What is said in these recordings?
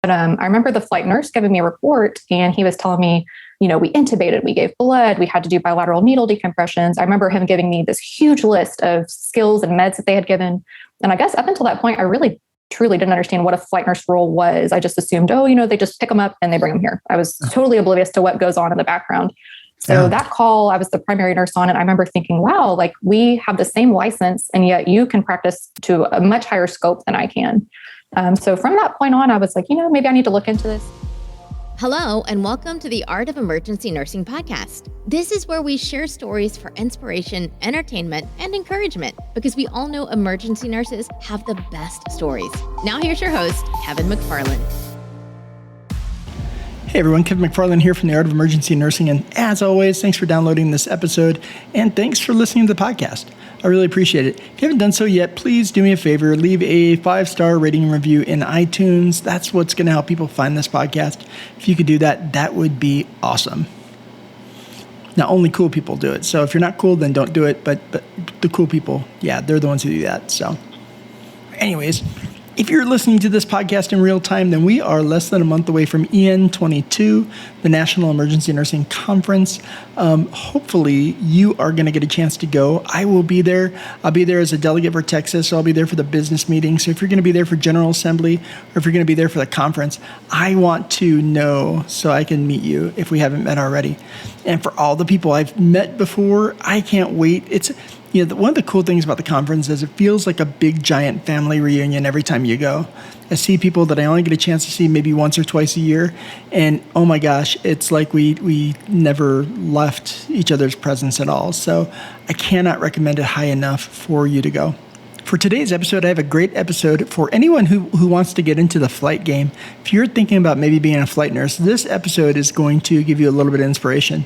But I remember the flight nurse giving me a report, and he was telling me, we intubated, we gave blood, we had to do bilateral needle decompressions. I remember him giving me this huge list of skills and meds that they had given. And I guess up until that point, I really truly didn't understand what a flight nurse role was. I just assumed, they just pick them up and they bring them here. I was totally oblivious to what goes on in the background. So that call, I was the primary nurse on it. I remember thinking, wow, like we have the same license and yet you can practice to a much higher scope than I can. So from that point on, I was like, maybe I need to look into this. Hello, and welcome to the Art of Emergency Nursing podcast. This is where we share stories for inspiration, entertainment, and encouragement, because we all know emergency nurses have the best stories. Now here's your host, Kevin McFarland. Hey everyone, Kevin McFarland here from the Art of Emergency Nursing. And as always, thanks for downloading this episode and thanks for listening to the podcast. I really appreciate it. If you haven't done so yet, please do me a favor, leave a 5-star rating and review in iTunes. That's what's going to help people find this podcast. If you could do that, that would be awesome. Now, only cool people do it. So if you're not cool, then don't do it. But the cool people, yeah, they're the ones who do that. So anyways, if you're listening to this podcast in real time, then we are less than a month away from EN22, the National Emergency Nursing Conference. Hopefully, you are going to get a chance to go. I will be there. I'll be there as a delegate for Texas, so I'll be there for the business meeting. So if you're going to be there for General Assembly, or if you're going to be there for the conference, I want to know so I can meet you if we haven't met already. And for all the people I've met before, I can't wait. It's one of the cool things about the conference is it feels like a big, giant family reunion every time you go. I see people that I only get a chance to see maybe once or twice a year. And oh my gosh, it's like we never left each other's presence at all. So I cannot recommend it high enough for you to go. For today's episode, I have a great episode for anyone who wants to get into the flight game. If you're thinking about maybe being a flight nurse, this episode is going to give you a little bit of inspiration.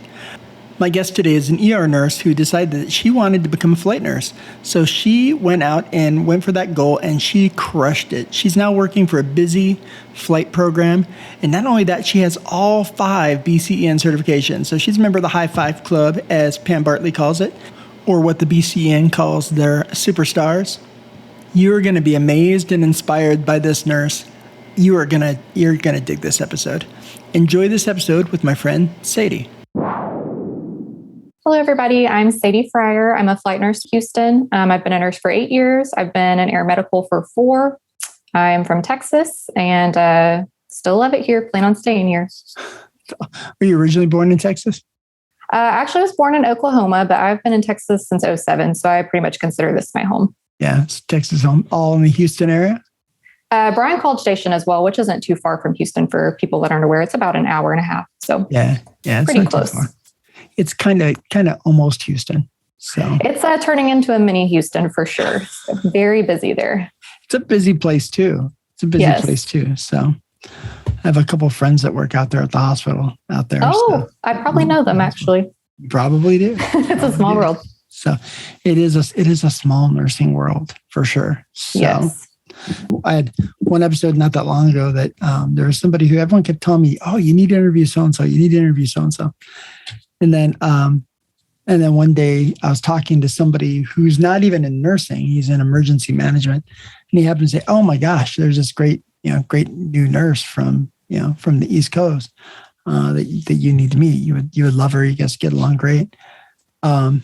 My guest today is an ER nurse who decided that she wanted to become a flight nurse. So she went out and went for that goal, and she crushed it. She's now working for a busy flight program. And not only that, she has all 5 BCEN certifications. So she's a member of the High Five Club, as Pam Bartley calls it, or what the BCEN calls their superstars. You're going to be amazed and inspired by this nurse. You're gonna dig this episode. Enjoy this episode with my friend, Sadie. Hello, everybody. I'm Sadie Fryer. I'm a flight nurse in Houston. I've been a nurse for 8 years. I've been in air medical for 4. I'm from Texas and still love it here. Plan on staying here. Were you originally born in Texas? Actually, I was born in Oklahoma, but I've been in Texas since 2007. So I pretty much consider this my home. Yeah, it's Texas home, all in the Houston area? Bryan College Station as well, which isn't too far from Houston for people that aren't aware. It's about an hour and a half. So yeah, it's pretty not close. Too far. It's kind of almost Houston. So it's turning into a mini Houston for sure. So very busy there. It's a busy place too. So I have a couple of friends that work out there at the hospital out there. Oh, so. I probably know them actually. You probably do. It's a small world. So it is a small nursing world for sure. So yes. I had one episode not that long ago that there was somebody who everyone kept telling me, oh, you need to interview so-and-so. You need to interview so-and-so. And then one day I was talking to somebody who's not even in nursing. He's in emergency management. And he happened to say, oh my gosh, there's this great new nurse from the East Coast that you need to meet. You would love her. You guys get along great. And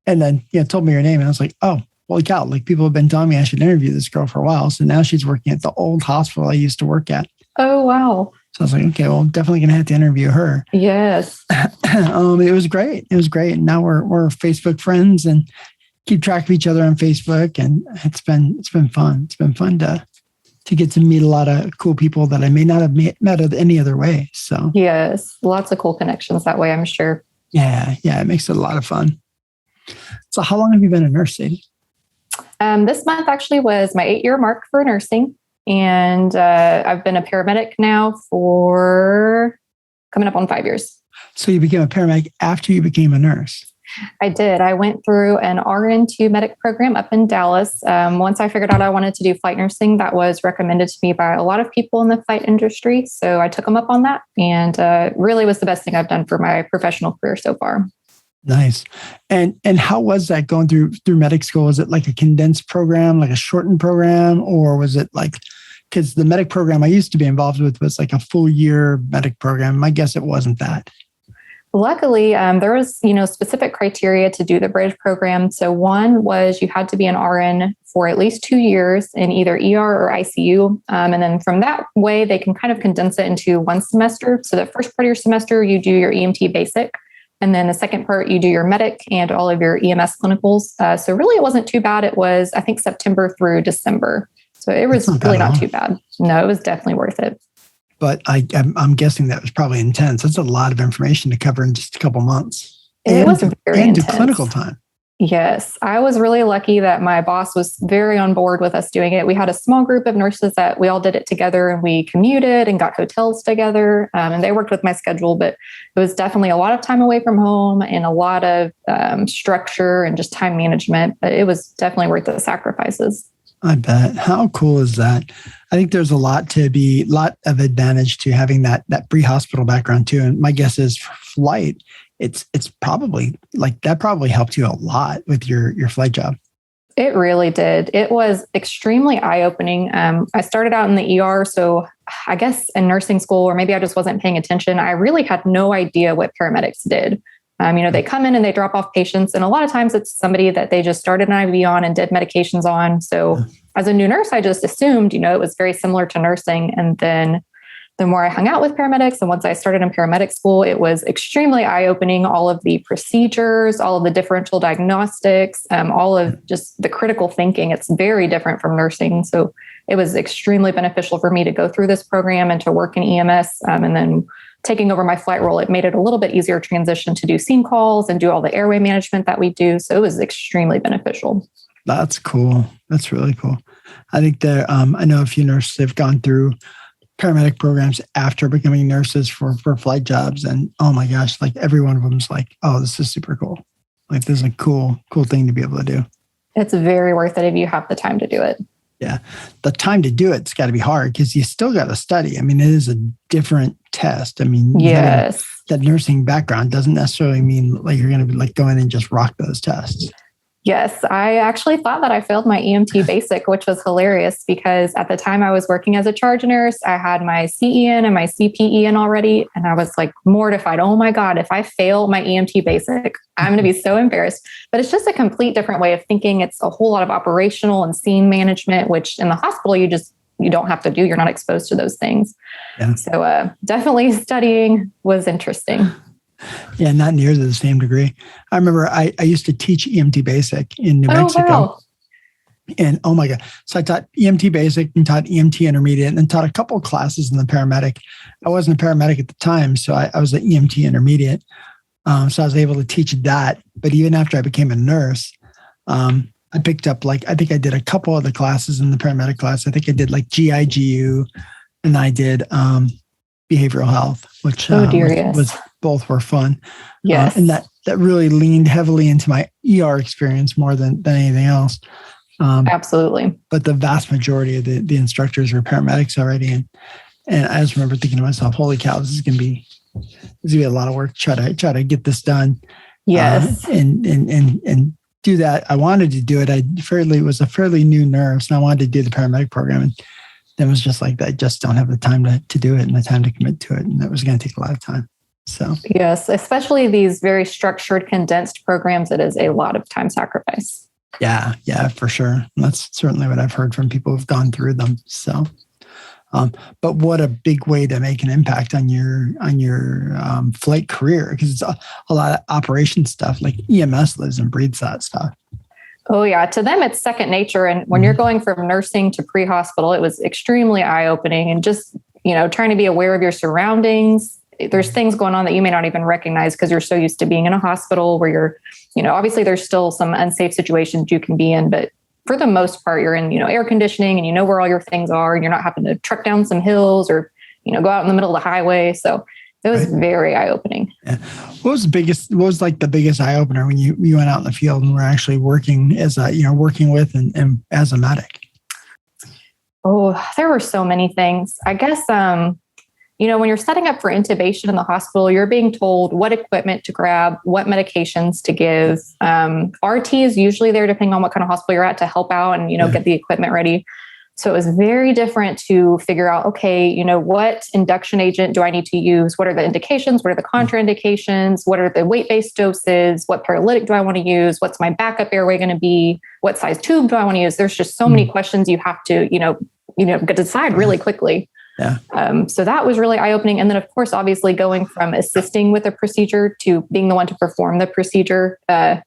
then, told me her name. And I was like, oh, holy cow. Like people have been telling me I should interview this girl for a while. So now she's working at the old hospital I used to work at. Oh, wow. So I was like, okay, well, I'm definitely going to have to interview her. Yes. It was great. And now we're Facebook friends and keep track of each other on Facebook. And it's been fun. It's been fun to get to meet a lot of cool people that I may not have met any other way. So yes, lots of cool connections that way, I'm sure. Yeah. It makes it a lot of fun. So how long have you been a nurse, Sadie? This month actually was my 8-year mark for nursing. And I've been a paramedic now for coming up on 5 years. So you became a paramedic after you became a nurse? I did. I went through an RN2 medic program up in Dallas. Once I figured out I wanted to do flight nursing, that was recommended to me by a lot of people in the flight industry. So I took them up on that and really was the best thing I've done for my professional career so far. Nice. And how was that going through medic school? Was it like a condensed program, like a shortened program, or was it like because the medic program I used to be involved with was like a full year medic program. My guess it wasn't that. Luckily, there was, specific criteria to do the bridge program. So one was you had to be an RN for at least 2 years in either ER or ICU. And then from that way, they can kind of condense it into one semester. So the first part of your semester, you do your EMT basic. And then the second part, you do your medic and all of your EMS clinicals. So really, it wasn't too bad. It was, I think, September through December. So it was really not too bad. No, it was definitely worth it. But I'm guessing that was probably intense. That's a lot of information to cover in just a couple months. It was very intense. And to clinical time. Yes. I was really lucky that my boss was very on board with us doing it. We had a small group of nurses that we all did it together, and we commuted and got hotels together. And they worked with my schedule, but it was definitely a lot of time away from home and a lot of structure and just time management. But it was definitely worth the sacrifices. I bet. How cool is that? I think there's a lot of advantage to having that pre-hospital background too. And my guess is for flight, it's probably like that probably helped you a lot with your flight job. It really did. It was extremely eye-opening. I started out in the ER, so I guess in nursing school, or maybe I just wasn't paying attention. I really had no idea what paramedics did. They come in and they drop off patients. And a lot of times it's somebody that they just started an IV on and did medications on. So as a new nurse, I just assumed, it was very similar to nursing. And then the more I hung out with paramedics, and once I started in paramedic school, it was extremely eye-opening. All of the procedures, all of the differential diagnostics, all of just the critical thinking. It's very different from nursing. So it was extremely beneficial for me to go through this program and to work in EMS. And then taking over my flight role, it made it a little bit easier transition to do scene calls and do all the airway management that we do. So it was extremely beneficial. That's cool. That's really cool. I think that I know a few nurses have gone through paramedic programs after becoming nurses for flight jobs. And oh my gosh, like every one of them is like, oh, this is super cool. Like this is a cool thing to be able to do. It's very worth it if you have the time to do it. Yeah. The time to do it's got to be hard because you still got to study. I mean, it is a different test. I mean, yes, that nursing background doesn't necessarily mean like you're going to be like go in and just rock those tests. Yes, I actually thought that I failed my EMT basic, which was hilarious because at the time I was working as a charge nurse, I had my CEN and my CPEN already. And I was like mortified. Oh my God, if I fail my EMT basic, I'm going to be so embarrassed. But it's just a complete different way of thinking. It's a whole lot of operational and scene management, which in the hospital, you don't have to do. You're not exposed to those things. Yeah. So definitely studying was interesting. Yeah, not near to the same degree. I remember I used to teach EMT Basic in New Mexico. Wow. And oh my God. So I taught EMT Basic and taught EMT Intermediate and then taught a couple of classes in the paramedic. I wasn't a paramedic at the time, so I was an EMT Intermediate. So I was able to teach that. But even after I became a nurse, I picked up I think I did a couple of the classes in the paramedic class. I think I did like GIGU and I did behavioral health, which was both were fun. Yes. And that really leaned heavily into my ER experience more than anything else. Absolutely. But the vast majority of the instructors were paramedics already. And I just remember thinking to myself, holy cow, this is going to be a lot of work to try to get this done. Yes. And do that. I wanted to do it. I was a fairly new nurse and I wanted to do the paramedic program. And then it was just like, I just don't have the time to do it and the time to commit to it. And that was going to take a lot of time. So yes, especially these very structured, condensed programs, it is a lot of time sacrifice. Yeah, for sure. And that's certainly what I've heard from people who've gone through them. So, but what a big way to make an impact on your flight career, because it's a lot of operation stuff. Like EMS lives and breathes that stuff. Oh yeah, to them it's second nature. And when you're going from nursing to pre-hospital, it was extremely eye-opening and just trying to be aware of your surroundings. There's things going on that you may not even recognize because you're so used to being in a hospital where you're, obviously there's still some unsafe situations you can be in, but for the most part, you're in, air conditioning and you know where all your things are and you're not having to truck down some hills or, go out in the middle of the highway. So it was very eye-opening. Yeah. What was the biggest eye-opener when you went out in the field and were actually working working with and as a medic? Oh, there were so many things. I guess, when you're setting up for intubation in the hospital, you're being told what equipment to grab, what medications to give. RT is usually there depending on what kind of hospital you're at to help out and, get the equipment ready. So it was very different to figure out, okay, what induction agent do I need to use? What are the indications? What are the contraindications? What are the weight-based doses? What paralytic do I want to use? What's my backup airway going to be? What size tube do I want to use? There's just so many questions you have to, decide really quickly. Yeah. So that was really eye-opening. And then, of course, obviously going from assisting with a procedure to being the one to perform the procedure, it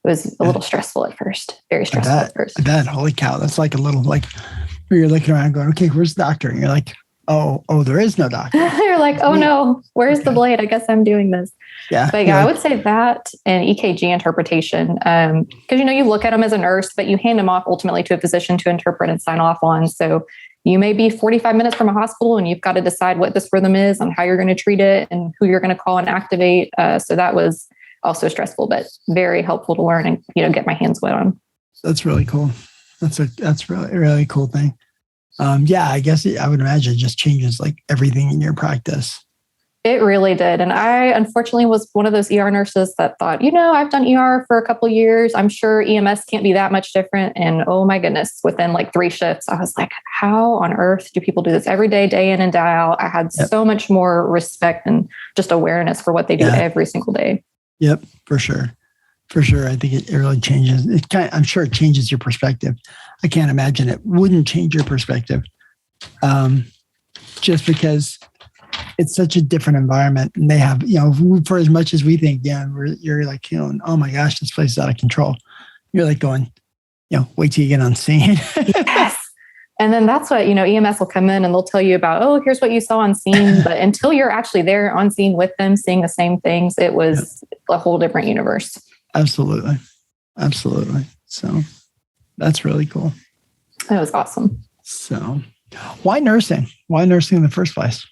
was a little stressful at first, very stressful at first. I bet. Holy cow. That's like a little, where you're looking around going, okay, where's the doctor? And you're like, oh, there is no doctor. You're like, oh no, where's the blade? I guess I'm doing this. Yeah. But I would say that and EKG interpretation, because, you look at them as a nurse, but you hand them off ultimately to a physician to interpret and sign off on. So you may be 45 minutes from a hospital and you've got to decide what this rhythm is and how you're going to treat it and who you're going to call and activate. So that was also stressful, but very helpful to learn and, get my hands wet on. That's really cool. That's really, really cool thing. I guess I would imagine it just changes like everything in your practice. It really did. And I unfortunately was one of those ER nurses that thought, I've done ER for a couple of years. I'm sure EMS can't be that much different. And oh my goodness, within like 3 shifts, I was like, how on earth do people do this every day in and day out? I had so much more respect and just awareness for what they do every single day. Yep, for sure. For sure. I think it really changes. I'm sure it changes your perspective. I can't imagine it wouldn't change your perspective. Just because it's such a different environment and they have, for as much as we think, you're like, oh my gosh, this place is out of control. You're like going, wait till you get on scene. Yes. And then that's what, EMS will come in and they'll tell you about, oh, here's what you saw on scene. But until you're actually there on scene with them, seeing the same things, it was a whole different universe. Absolutely. So that's really cool. It was awesome. So why nursing? Why nursing in the first place?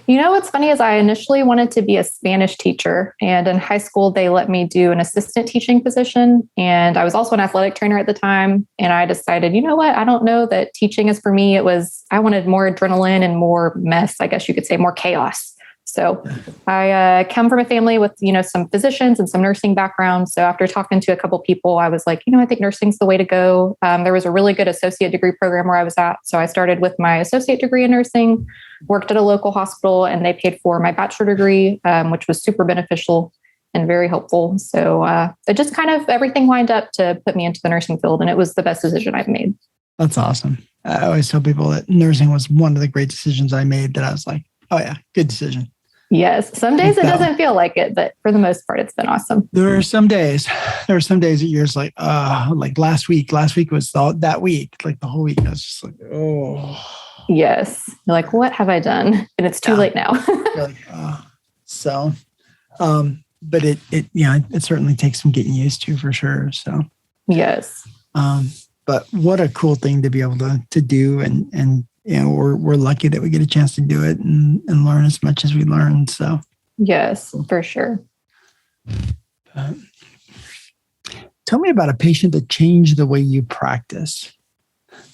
What's funny is I initially wanted to be a Spanish teacher, and in high school, they let me do an assistant teaching position. And I was also an athletic trainer at the time. And I decided, I don't know that teaching is for me. I wanted more adrenaline and more mess, I guess you could say, more chaos. So I come from a family with, some physicians and some nursing background. So after talking to a couple people, I was like, I think nursing's the way to go. There was a really good associate degree program where I was at. So I started with my associate degree in nursing, worked at a local hospital, and they paid for my bachelor degree, which was super beneficial and very helpful. So it just kind of everything lined up to put me into the nursing field. And it was the best decision I've made. That's awesome. I always tell people that nursing was one of the great decisions I made that I was like, oh yeah, good decision. Yes. Some days it doesn't feel like it, but for the most part, it's been awesome. There are some days that you're just like last week was that week, like the whole week. I was just like, oh. Yes. You're like, what have I done? And it's too late now. You're like, but it certainly takes some getting used to for sure. So, yes. But what a cool thing to be able to do. And we're lucky that we get a chance to do it and learn as much as we learn. So, yes, for sure. Tell me about a patient that changed the way you practice.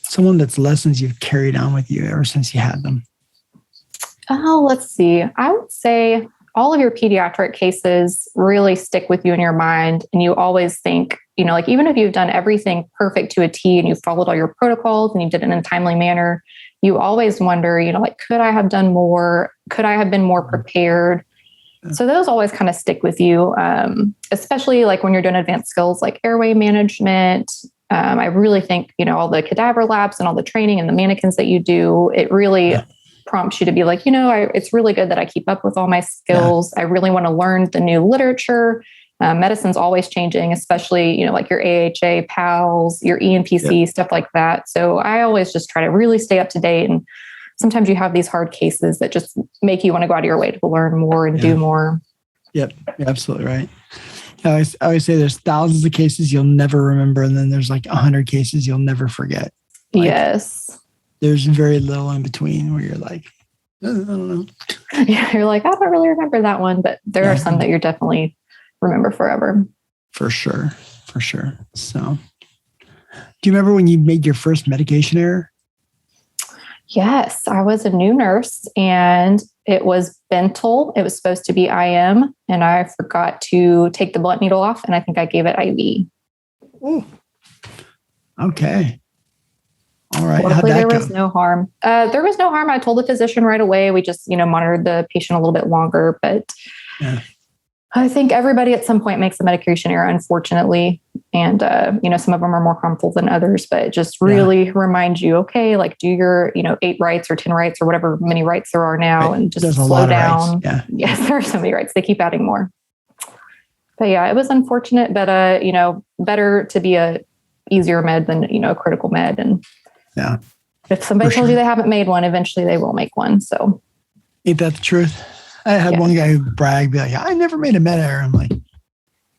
Someone that's lessons you've carried on with you ever since you had them. Oh, let's see. I would say all of your pediatric cases really stick with you in your mind. And you always think, even if you've done everything perfect to a T and you followed all your protocols and you did it in a timely manner, you always wonder, could I have done more? Could I have been more prepared? So those always kind of stick with you, especially like when you're doing advanced skills like airway management. I really think, all the cadaver labs and all the training and the mannequins that you do, it really prompts you to be like, it's really good that I keep up with all my skills. I really want to learn the new literature. Medicine's always changing, especially, like your AHA, PALS, your EMT-P, stuff like that. So I always just try to really stay up to date. And sometimes you have these hard cases that just make you want to go out of your way to learn more and do more. Yep. You're absolutely right. I always say there's thousands of cases you'll never remember. And then there's like 100 cases you'll never forget. Yes. There's very little in between where you're like, I don't know. Yeah, you're like, I don't really remember that one, but there are some that you're definitely remember forever. For sure. So do you remember when you made your first medication error? Yes, I was a new nurse and it was Bentyl. It was supposed to be IM and I forgot to take the blunt needle off and I think I gave it IV. Ooh. Okay. All right. How'd Luckily, that there go? was no harm. There was no harm. I told the physician right away. We just, monitored the patient a little bit longer. But Yeah. I think everybody at some point makes a medication error, unfortunately. And, some of them are more harmful than others, but it just really reminds you, okay, like do your, 8 rights or 10 rights or whatever many rights there are now, Right. and just There's a slow lot of down. rights. Yeah. Yes, there are so many rights. They keep adding more. But yeah, it was unfortunate, but, better to be a easier med than, a critical med. And Yeah. if somebody For tells you sure. they haven't made one, eventually they will make one. So Ain't that the truth? I had one guy who bragged, be like, I never made a med error. I'm like,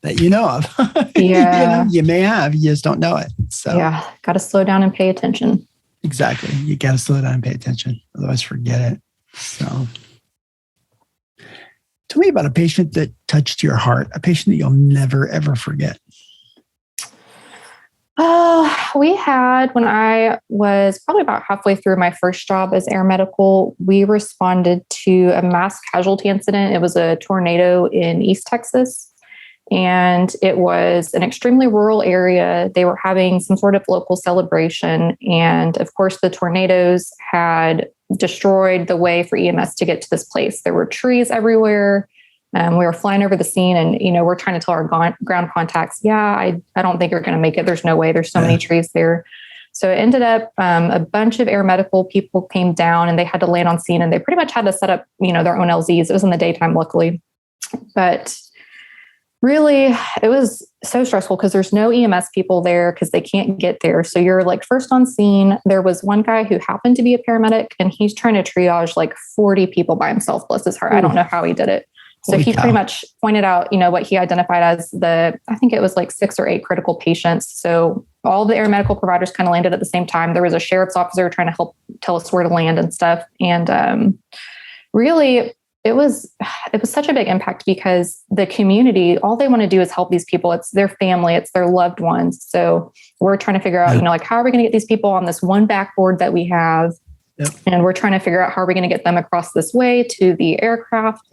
that you know of. Yeah. You may have, you just don't know it. So yeah, got to slow down and pay attention. exactly. You got to slow down and pay attention. Otherwise forget it. So tell me about a patient that touched your heart, a patient that you'll never, ever forget. We had, when I was probably about halfway through my first job as air medical, we responded to a mass casualty incident. It was a tornado in East Texas, and it was an extremely rural area. They were having some sort of local celebration. And of course, the tornadoes had destroyed the way for EMS to get to this place. There were trees everywhere. We were flying over the scene, and we're trying to tell our ground contacts, I don't think you're going to make it. There's no way. There's so many trees there. So it ended up a bunch of air medical people came down, and they had to land on scene, and they pretty much had to set up their own LZs. It was in the daytime, luckily, but really it was so stressful because there's no EMS people there because they can't get there. So you're like first on scene. There was one guy who happened to be a paramedic, and he's trying to triage like 40 people by himself. Bless his heart. I don't know how he did it. So he pretty much pointed out, what he identified as I think it was like 6 or 8 critical patients. So all the air medical providers kind of landed at the same time. There was a sheriff's officer trying to help tell us where to land and stuff. And really, it was such a big impact because the community, all they want to do is help these people. It's their family, it's their loved ones. So we're trying to figure out, like, how are we going to get these people on this one backboard that we have? Yep. And we're trying to figure out how are we going to get them across this way to the aircraft.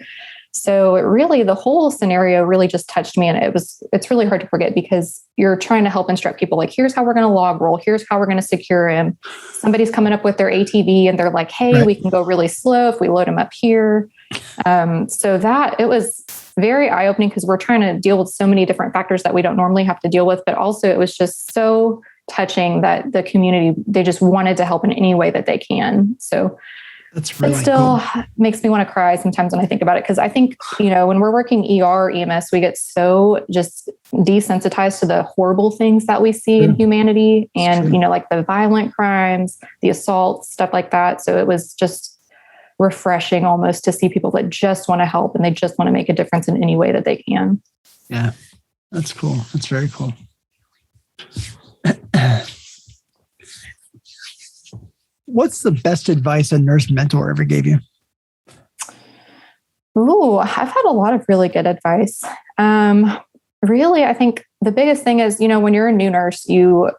So the whole scenario really just touched me. And it's really hard to forget because you're trying to help instruct people like, here's how we're going to log roll. Here's how we're going to secure him. Somebody's coming up with their ATV and they're like, hey, we can go really slow if we load them up here. So it was very eye-opening because we're trying to deal with so many different factors that we don't normally have to deal with. But also it was just so touching that the community, they just wanted to help in any way that they can. So that's really it still cool. Makes me want to cry sometimes when I think about it. Cause I think, when we're working ER EMS, we get so just desensitized to the horrible things that we see in humanity and, like the violent crimes, the assaults, stuff like that. So it was just refreshing almost to see people that just want to help and they just want to make a difference in any way that they can. Yeah, that's cool. That's very cool. What's the best advice a nurse mentor ever gave you? Ooh, I've had a lot of really good advice. Really, I think the biggest thing is, when you're a new nurse, you,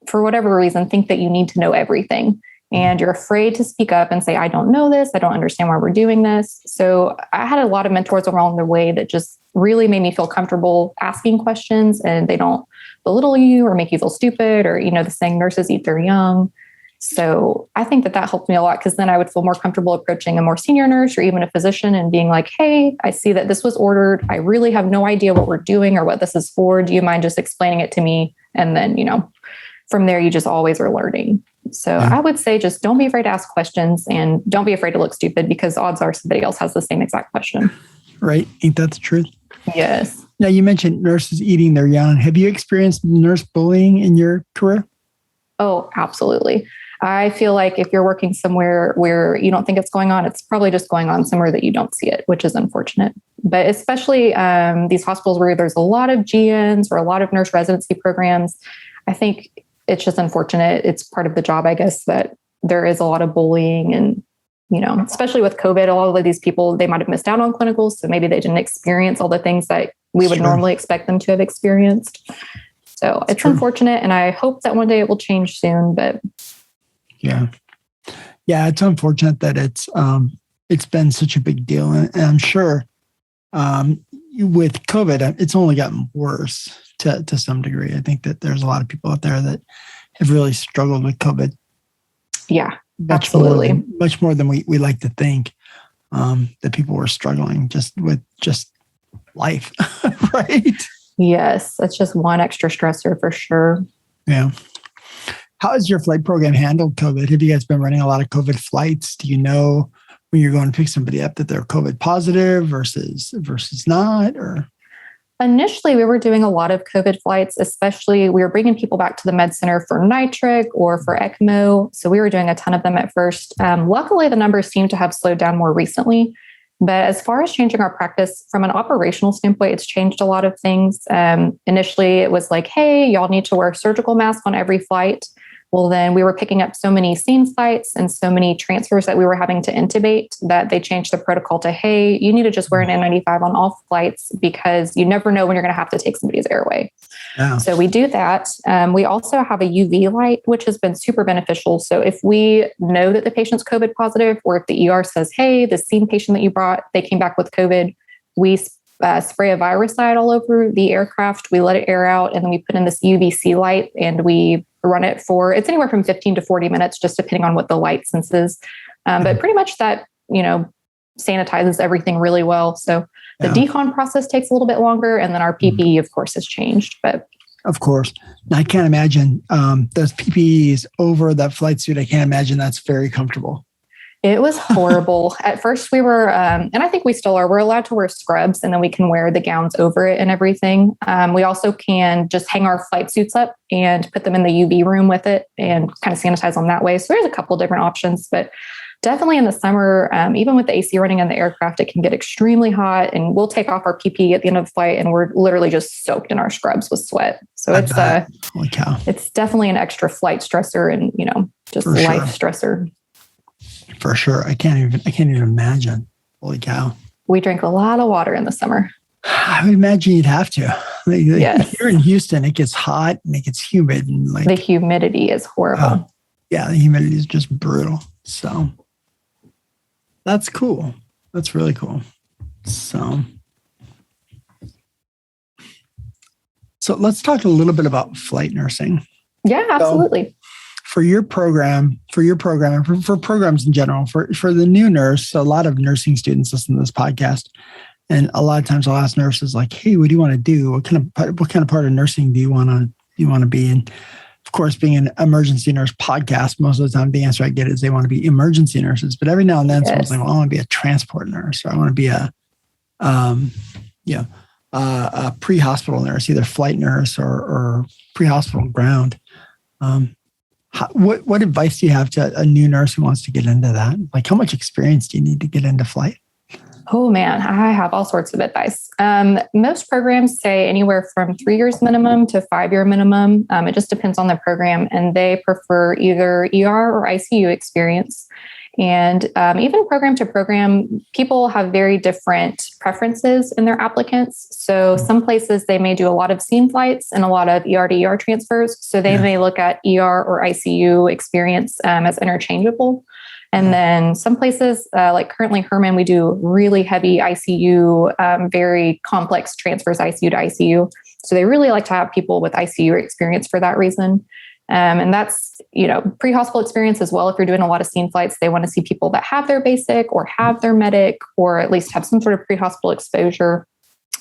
for whatever reason, think that you need to know everything. And you're afraid to speak up and say, I don't know this. I don't understand why we're doing this. So I had a lot of mentors along the way that just really made me feel comfortable asking questions, and they don't belittle you or make you feel stupid or, the saying nurses eat their young. So I think that helped me a lot because then I would feel more comfortable approaching a more senior nurse or even a physician and being like, hey, I see that this was ordered. I really have no idea what we're doing or what this is for. Do you mind just explaining it to me? And then, from there, you just always are learning. So I would say just don't be afraid to ask questions and don't be afraid to look stupid because odds are somebody else has the same exact question. Right. Ain't that the truth? Yes. Now, you mentioned nurses eating their young. Have you experienced nurse bullying in your career? Oh, absolutely. I feel like if you're working somewhere where you don't think it's going on, it's probably just going on somewhere that you don't see it, which is unfortunate. But especially these hospitals where there's a lot of GNs or a lot of nurse residency programs, I think it's just unfortunate. It's part of the job, I guess, that there is a lot of bullying and, especially with COVID, a lot of these people, they might have missed out on clinicals. So maybe they didn't experience all the things that we would normally expect them to have experienced. So it's unfortunate. And I hope that one day it will change soon, but yeah, it's unfortunate that it's been such a big deal, and I'm sure with COVID, it's only gotten worse to some degree. I think that there's a lot of people out there that have really struggled with COVID. Yeah, absolutely. Much more than we like to think, that people were struggling with life, right? Yes, that's just one extra stressor for sure. Yeah. How has your flight program handled COVID? Have you guys been running a lot of COVID flights? Do you know when you're going to pick somebody up that they're COVID positive versus not? Or Initially, we were doing a lot of COVID flights, especially we were bringing people back to the med center for nitric or for ECMO. So we were doing a ton of them at first. Luckily, the numbers seem to have slowed down more recently. But as far as changing our practice from an operational standpoint, it's changed a lot of things. Initially, it was like, hey, y'all need to wear a surgical mask on every flight. Well, then we were picking up so many scene flights and so many transfers that we were having to intubate that they changed the protocol to, hey, you need to just wear an N95 on all flights because you never know when you're going to have to take somebody's airway. Yeah. So we do that. We also have a UV light, which has been super beneficial. So if we know that the patient's COVID positive, or if the ER says, hey, the scene patient that you brought, they came back with COVID, we spray a viricide all over the aircraft. We let it air out, and then we put in this UVC light, and we run it for, it's anywhere from 15 to 40 minutes, just depending on what the light senses. But pretty much that, sanitizes everything really well. So the decon process takes a little bit longer, and then our PPE, of course, has changed. But of course, I can't imagine those PPEs over that flight suit. I can't imagine that's very comfortable. It was horrible. At first we were, and I think we still are, we're allowed to wear scrubs, and then we can wear the gowns over it and everything. We also can just hang our flight suits up and put them in the UV room with it and kind of sanitize them that way. So there's a couple different options, but definitely in the summer, even with the AC running in the aircraft, it can get extremely hot, and we'll take off our PPE at the end of the flight, and we're literally just soaked in our scrubs with sweat. So Holy cow. It's definitely an extra flight stressor and, just For life sure. stressor. For sure. I can't even imagine. Holy cow. We drink a lot of water in the summer. I would imagine you'd have to. Yes. Here in Houston, it gets hot and it gets humid. And the humidity is horrible. Yeah, the humidity is just brutal. So that's cool. That's really cool. So let's talk a little bit about flight nursing. Yeah, absolutely. So, for your program, and for programs in general, for the new nurse, a lot of nursing students listen to this podcast, and a lot of times I'll ask nurses like, "Hey, what do you want to do? What kind of part of nursing do you want to be?" And of course, being an emergency nurse podcast, most of the time the answer I get is they want to be emergency nurses. But every now and then, someone's like, "Well, I want to be a transport nurse, or I want to be a pre-hospital nurse, either flight nurse or pre-hospital ground." What advice do you have to a new nurse who wants to get into that? Like, how much experience do you need to get into flight? Oh man, I have all sorts of advice. Most programs say anywhere from 3 years minimum to 5 year minimum. It just depends on the program, and they prefer either ER or ICU experience. And even program to program, people have very different preferences in their applicants. So some places they may do a lot of scene flights and a lot of ER to ER transfers. So they may look at ER or ICU experience as interchangeable. And then some places, like currently Herman, we do really heavy ICU, very complex transfers, ICU to ICU. So they really like to have people with ICU experience for that reason. And that's, pre-hospital experience as well. If you're doing a lot of scene flights, they want to see people that have their basic or have their medic, or at least have some sort of pre-hospital exposure.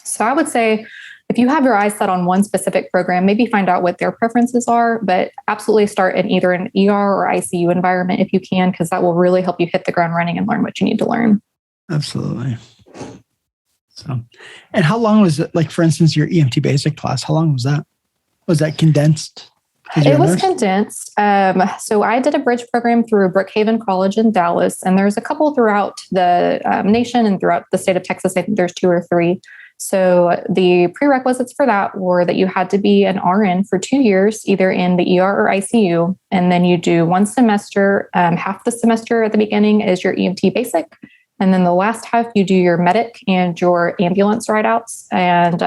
So I would say if you have your eyes set on one specific program, maybe find out what their preferences are, but absolutely start in either an ER or ICU environment if you can, because that will really help you hit the ground running and learn what you need to learn. Absolutely. So, and how long was it? Like, for instance, your EMT basic class, how long was that? Was that condensed? It was condensed. So I did a bridge program through Brookhaven College in Dallas, and there's a couple throughout the nation and throughout the state of Texas. I think there's 2 or 3. So the prerequisites for that were that you had to be an RN for 2 years, either in the ER or ICU. And then you do 1 semester, half the semester at the beginning is your EMT basic. And then the last half, you do your medic and your ambulance ride-outs. And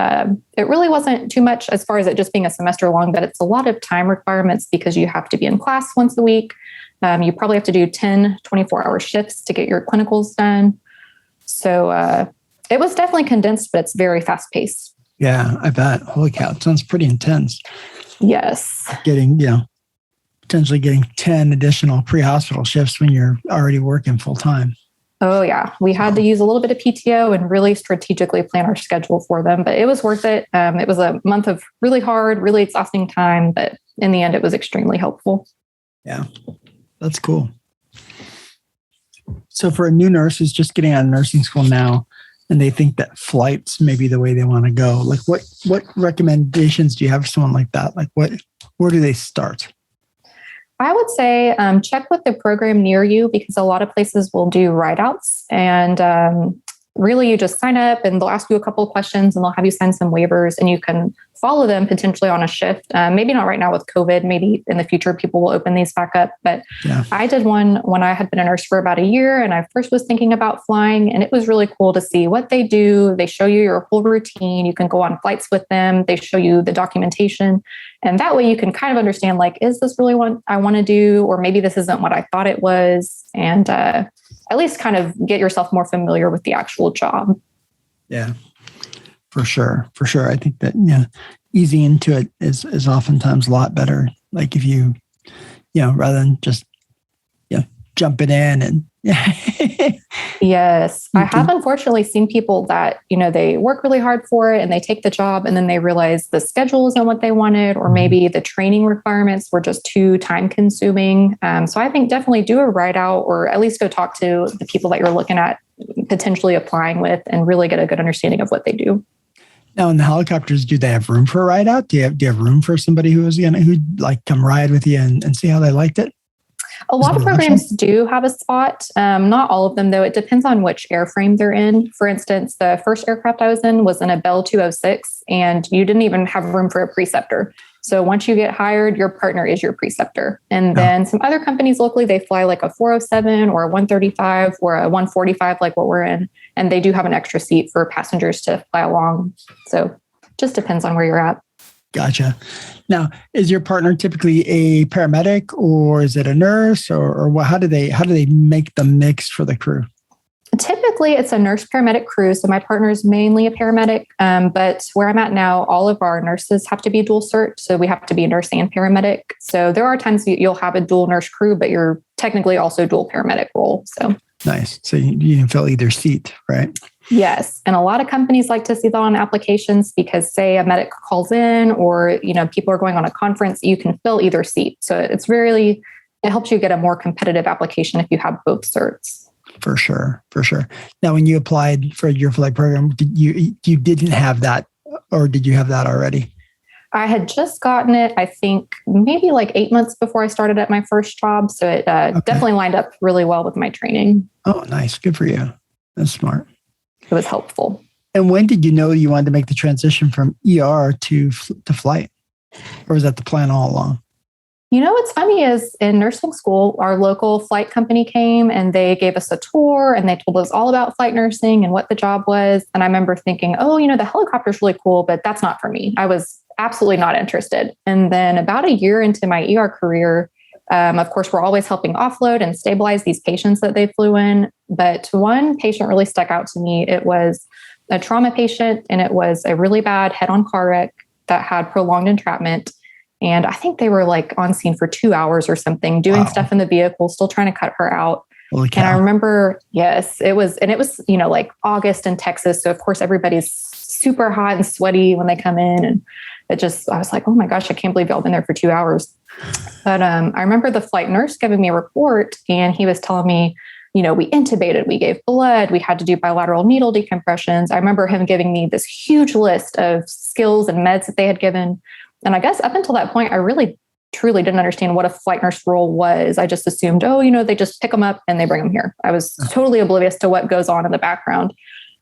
it really wasn't too much as far as it just being a semester long, but it's a lot of time requirements because you have to be in class once a week. You probably have to do 10, 24-hour shifts to get your clinicals done. So it was definitely condensed, but it's very fast-paced. Yeah, I bet. Holy cow. It sounds pretty intense. Yes. Getting, potentially getting 10 additional pre-hospital shifts when you're already working full time. Oh, yeah. We had to use a little bit of PTO and really strategically plan our schedule for them, but it was worth it. It was a month of really hard, really exhausting time, but in the end, it was extremely helpful. Yeah, that's cool. So for a new nurse who's just getting out of nursing school now, and they think that flights may be the way they want to go, like what recommendations do you have for someone like that? Like where do they start? I would say check with the program near you, because a lot of places will do ride-outs, and really you just sign up and they'll ask you a couple of questions and they'll have you sign some waivers and you can follow them potentially on a shift. Maybe not right now with COVID, maybe in the future people will open these back up. But yeah. I did one when I had been a nurse for about a year and I first was thinking about flying, and it was really cool to see what they do. They show you your whole routine. You can go on flights with them. They show you the documentation. And that way you can kind of understand, like, is this really what I want to do? Or maybe this isn't what I thought it was. And at least kind of get yourself more familiar with the actual job. Yeah, for sure. For sure. I think that, easing into it is oftentimes a lot better. Like if you, rather than just, jumping in and Yes. I have unfortunately seen people that, they work really hard for it and they take the job and then they realize the schedule isn't what they wanted, or maybe the training requirements were just too time consuming. So I think definitely do a write out, or at least go talk to the people that you're looking at potentially applying with and really get a good understanding of what they do. Now in the helicopters, do they have room for a ride out? Do you have room for somebody who'd like come ride with you and see how they liked it? A lot of programs do have a spot. Not all of them, though. It depends on which airframe they're in. For instance, the first aircraft I was in a Bell 206, and you didn't even have room for a preceptor. So once you get hired, your partner is your preceptor. And then some other companies locally, they fly like a 407 or a 135 or a 145, like what we're in. And they do have an extra seat for passengers to fly along. So just depends on where you're at. Gotcha. Now, is your partner typically a paramedic, or is it a nurse, or what? How do they make the mix for the crew? Typically, it's a nurse paramedic crew. So my partner is mainly a paramedic, but where I'm at now, all of our nurses have to be dual cert. So we have to be a nurse and paramedic. So there are times you'll have a dual nurse crew, but you're technically also dual paramedic role. So nice. So you can fill either seat, right? Yes. And a lot of companies like to see that on applications because, say, a medic calls in or, people are going on a conference, you can fill either seat. So it helps you get a more competitive application if you have both certs. For sure. For sure. Now, when you applied for your flight program, you didn't have that, or did you have that already? I had just gotten it, I think, maybe like 8 months before I started at my first job. So it definitely lined up really well with my training. Oh, nice. Good for you. That's smart. It was helpful. And when did you know you wanted to make the transition from ER to flight? Or was that the plan all along? What's funny is in nursing school, our local flight company came and they gave us a tour and they told us all about flight nursing and what the job was. And I remember thinking, the helicopter's really cool, but that's not for me. I was absolutely not interested. And then about a year into my ER career, of course, we're always helping offload and stabilize these patients that they flew in. But one patient really stuck out to me. It was a trauma patient, and it was a really bad head-on car wreck that had prolonged entrapment. And I think they were like on scene for 2 hours or something, doing stuff in the vehicle, still trying to cut her out. Holy cow. And I remember, yes, it was like August in Texas. So of course, everybody's super hot and sweaty when they come in. And I was like, oh my gosh, I can't believe y'all been there for 2 hours. But I remember the flight nurse giving me a report, and he was telling me, we intubated, we gave blood, we had to do bilateral needle decompressions. I remember him giving me this huge list of skills and meds that they had given. And I guess up until that point, I really, truly didn't understand what a flight nurse role was. I just assumed, they just pick them up and they bring them here. I was totally oblivious to what goes on in the background.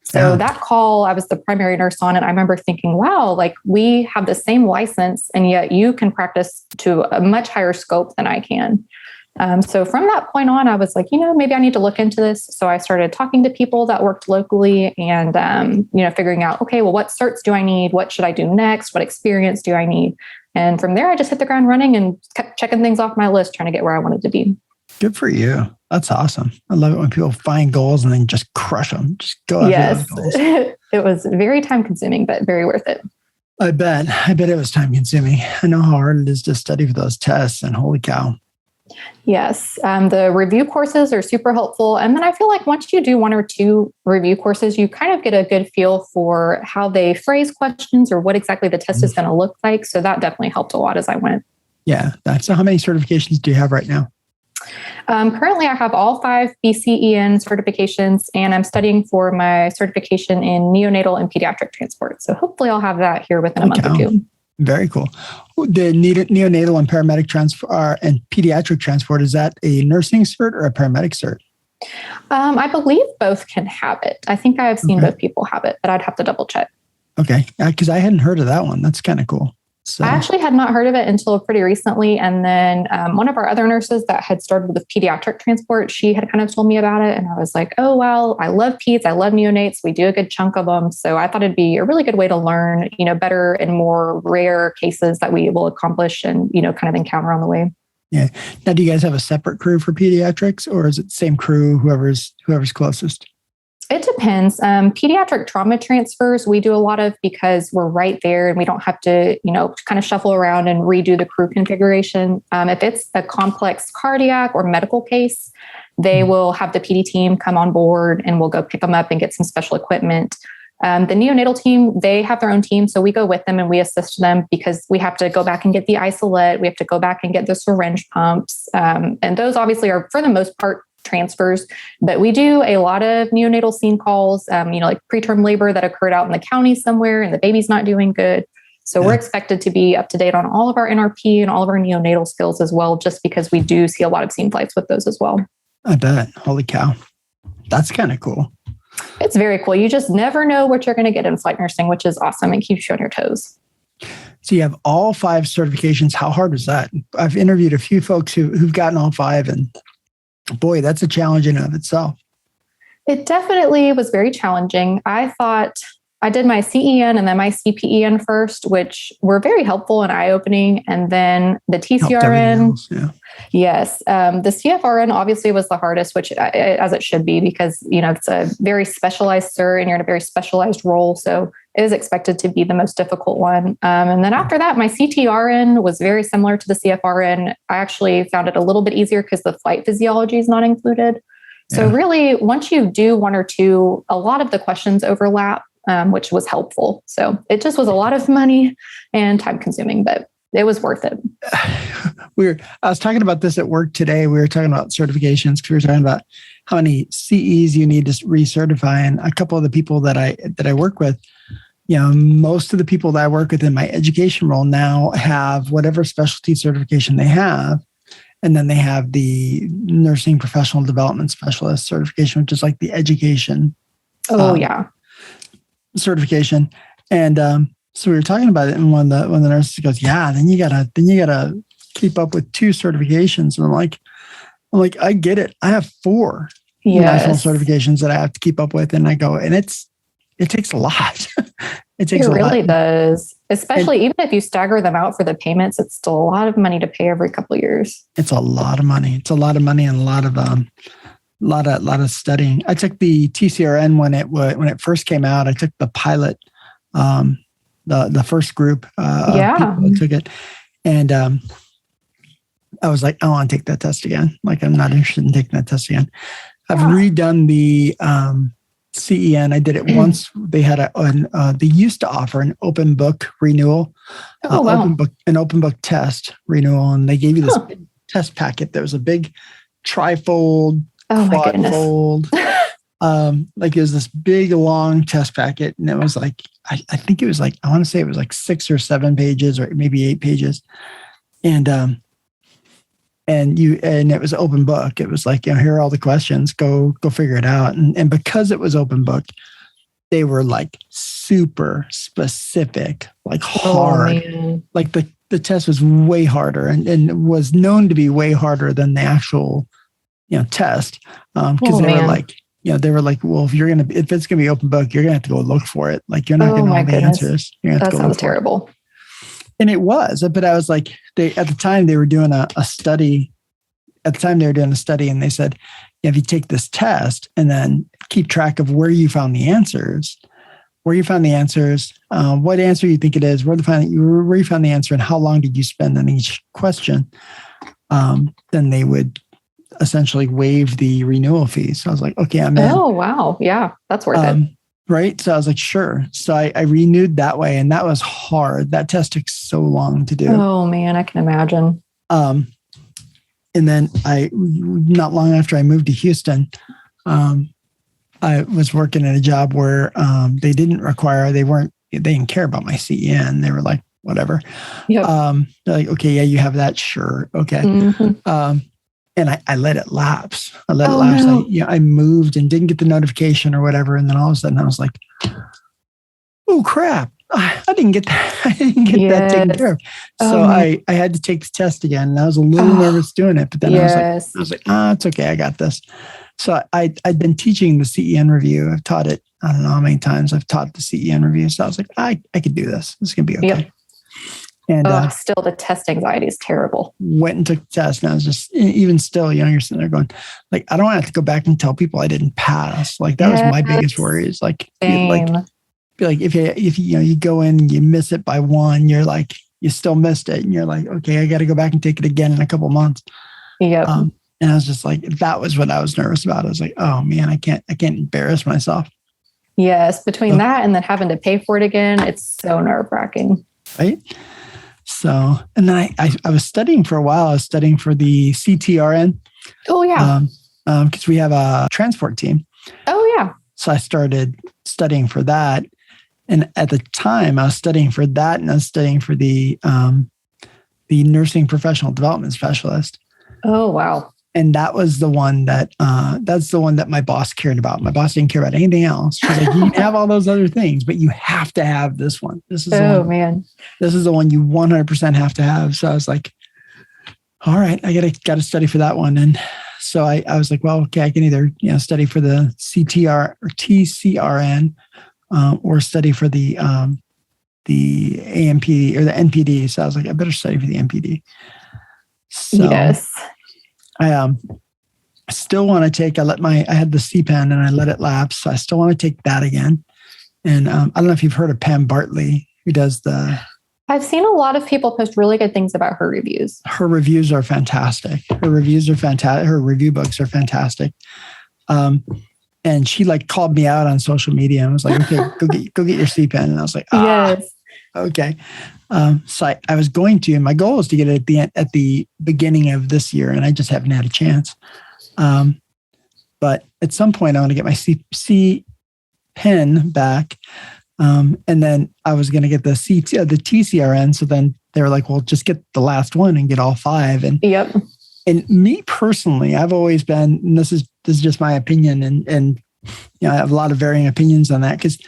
So that call, I was the primary nurse on, and I remember thinking, wow, like we have the same license and yet you can practice to a much higher scope than I can. So from that point on, I was like, maybe I need to look into this. So I started talking to people that worked locally and, figuring out, okay, well, what certs do I need? What should I do next? What experience do I need? And from there, I just hit the ground running and kept checking things off my list, trying to get where I wanted to be. Good for you. That's awesome. I love it when people find goals and then just crush them. Just go after those goals. It was very time consuming, but very worth it. I bet it was time consuming. I know how hard it is to study for those tests, and holy cow. Yes, the review courses are super helpful. And then I feel like once you do one or two review courses, you kind of get a good feel for how they phrase questions or what exactly the test is going to look like. So that definitely helped a lot as I went. Yeah. So how many certifications do you have right now? Currently, I have all 5 BCEN certifications, and I'm studying for my certification in neonatal and pediatric transport. So hopefully I'll have that here within a month or two. Very cool. The neonatal and paramedic transport and pediatric transport, is that a nursing cert or a paramedic cert? I believe both can have it. I think I have seen both people have it, but I'd have to double check. Okay. Because I hadn't heard of that one. That's kind of cool. So. I actually had not heard of it until pretty recently. And then one of our other nurses that had started with pediatric transport, she had kind of told me about it. And I was like, oh, well, I love peds. I love neonates. We do a good chunk of them. So I thought it'd be a really good way to learn, better and more rare cases that we will accomplish and, kind of encounter on the way. Yeah. Now, do you guys have a separate crew for pediatrics, or is it the same crew, whoever's closest? It depends. Pediatric trauma transfers, we do a lot of because we're right there and we don't have to, kind of shuffle around and redo the crew configuration. If it's a complex cardiac or medical case, they will have the PD team come on board and we'll go pick them up and get some special equipment. The neonatal team, they have their own team. So we go with them and we assist them because we have to go back and get the isolate. We have to go back and get the syringe pumps. And those obviously are, for the most part, transfers, but we do a lot of neonatal scene calls, like preterm labor that occurred out in the county somewhere and the baby's not doing good. So we're expected to be up to date on all of our NRP and all of our neonatal skills as well, just because we do see a lot of scene flights with those as well. I bet. Holy cow. That's kind of cool. It's very cool. You just never know what you're going to get in flight nursing, which is awesome and keeps you on your toes. So you have all 5 certifications. How hard was that? I've interviewed a few folks who've gotten all 5, and boy, that's a challenge in and of itself. It definitely was very challenging. I thought I did my CEN and then my CPEN first, which were very helpful and eye-opening. And then the TCRN. Yes. The CFRN obviously was the hardest, which as it should be, because, it's a very specialized cert and you're in a very specialized role. So it is expected to be the most difficult one. And then after that, my CTRN was very similar to the CFRN. I actually found it a little bit easier because the flight physiology is not included. So really, once you do one or two, a lot of the questions overlap, which was helpful. So it just was a lot of money and time consuming, but it was worth it. I was talking about this at work today. We were talking about certifications because we were talking about how many CEs you need to recertify. And a couple of the people that I work with, most of the people that I work with in my education role now have whatever specialty certification they have. And then they have the nursing professional development specialist certification, which is like the education. Certification. And so we were talking about it, and one of the nurses goes, "Yeah, then you gotta keep up with 2 certifications." And I'm like, I get it. I have 4 national certifications that I have to keep up with, and I go, and it takes a lot. It really does. Especially even if you stagger them out for the payments, it's still a lot of money to pay every couple of years. It's a lot of money. It's a lot of money and a lot of studying. I took the TCRN when it first came out. I took the pilot, the first group of people that took it, and I was like, I want to take that test again. Like, I'm not interested in taking that test again. I've redone the CEN. I did it once. They had they used to offer an open book renewal, an open book test renewal, and they gave you this big test packet. There was a big trifold, quadfold, like it was this big long test packet, and it was like I think it was like, I want to say it was like 6 or 7 pages, or maybe 8 pages, and it was open book. It was like, here are all the questions. Go figure it out. And because it was open book, they were like super specific, like hard. Like the test was way harder and was known to be way harder than the actual, test. Because they were like, well, if it's gonna be open book, you're gonna have to go look for it. Like, you're not gonna know the answers. That sounds terrible. And it was, but I was like, at the time they were doing a study. At the time they were doing a study, and they said, if you take this test and then keep track of where you found the answers, where you found the answers, what answer you think it is, where you found the answer, and how long did you spend on each question, then they would essentially waive the renewal fee. So I was like, okay, I'm in. Oh, wow. Yeah, that's worth it. Right. So I was like, sure. So I renewed that way, and that was hard. That test took so long to do. Oh man, I can imagine. And then not long after I moved to Houston, I was working at a job where they didn't care about my CEN. They were like, whatever. Yep. They're like, okay, yeah, you have that. Sure. Okay. Mm-hmm. And I let it lapse. No. I moved and didn't get the notification or whatever. And then all of a sudden I was like, oh crap. I didn't get that. I didn't get that taken care of. So I had to take the test again. And I was a little nervous doing it, but then I was like, it's okay. I got this. So I'd been teaching the CEN review. I've taught it, I don't know how many times I've taught the CEN review. So I was like, I could do this. This is going to be okay. Yep. And still the test anxiety is terrible. Went and took the test, and I was just, even still, you're sitting there going, like, I don't want to have to go back and tell people I didn't pass. Like that was my biggest worry. Is like, if you go in and you miss it by one, you're like, you still missed it, and you're like, okay, I got to go back and take it again in a couple months. Yep. And I was just like, that was what I was nervous about. I was like, oh man, I can't embarrass myself. Yes, between that and then having to pay for it again, it's so nerve-wracking. Right. So, and then I was studying for a while. I was studying for the CTRN. Oh, yeah. Because we have a transport team. Oh, yeah. So I started studying for that. And at the time, I was studying for that, and I was studying for the nursing professional development specialist. Oh, wow. And that was the one that my boss cared about. My boss didn't care about anything else. She's like, you can have all those other things, but you have to have this one. This is man. This is the one you 100% have to have. So I was like, all right, I gotta study for that one. And so I was like, well, okay, I can either study for the CTR or TCRN, or study for the AMP or the NPD. So I was like, I better study for the NPD. So, yes. I still want to take, I had the CPEN and I let it lapse. So I still want to take that again. And I don't know if you've heard of Pam Bartley, who does I've seen a lot of people post really good things about her reviews. Her reviews are fantastic. Her reviews are fantastic. Her review books are fantastic. And she called me out on social media and was like, okay, go get your CPEN. And I was like, yes. Okay. So I was going to, and my goal was to get it at the beginning of this year, and I just haven't had a chance. But at some point I want to get my CPEN back. And then I was going to get the TCRN. So then they were like, well, just get the last one and get all 5. And yep. And me personally, I've always been, and this is just my opinion, and I have a lot of varying opinions on that, because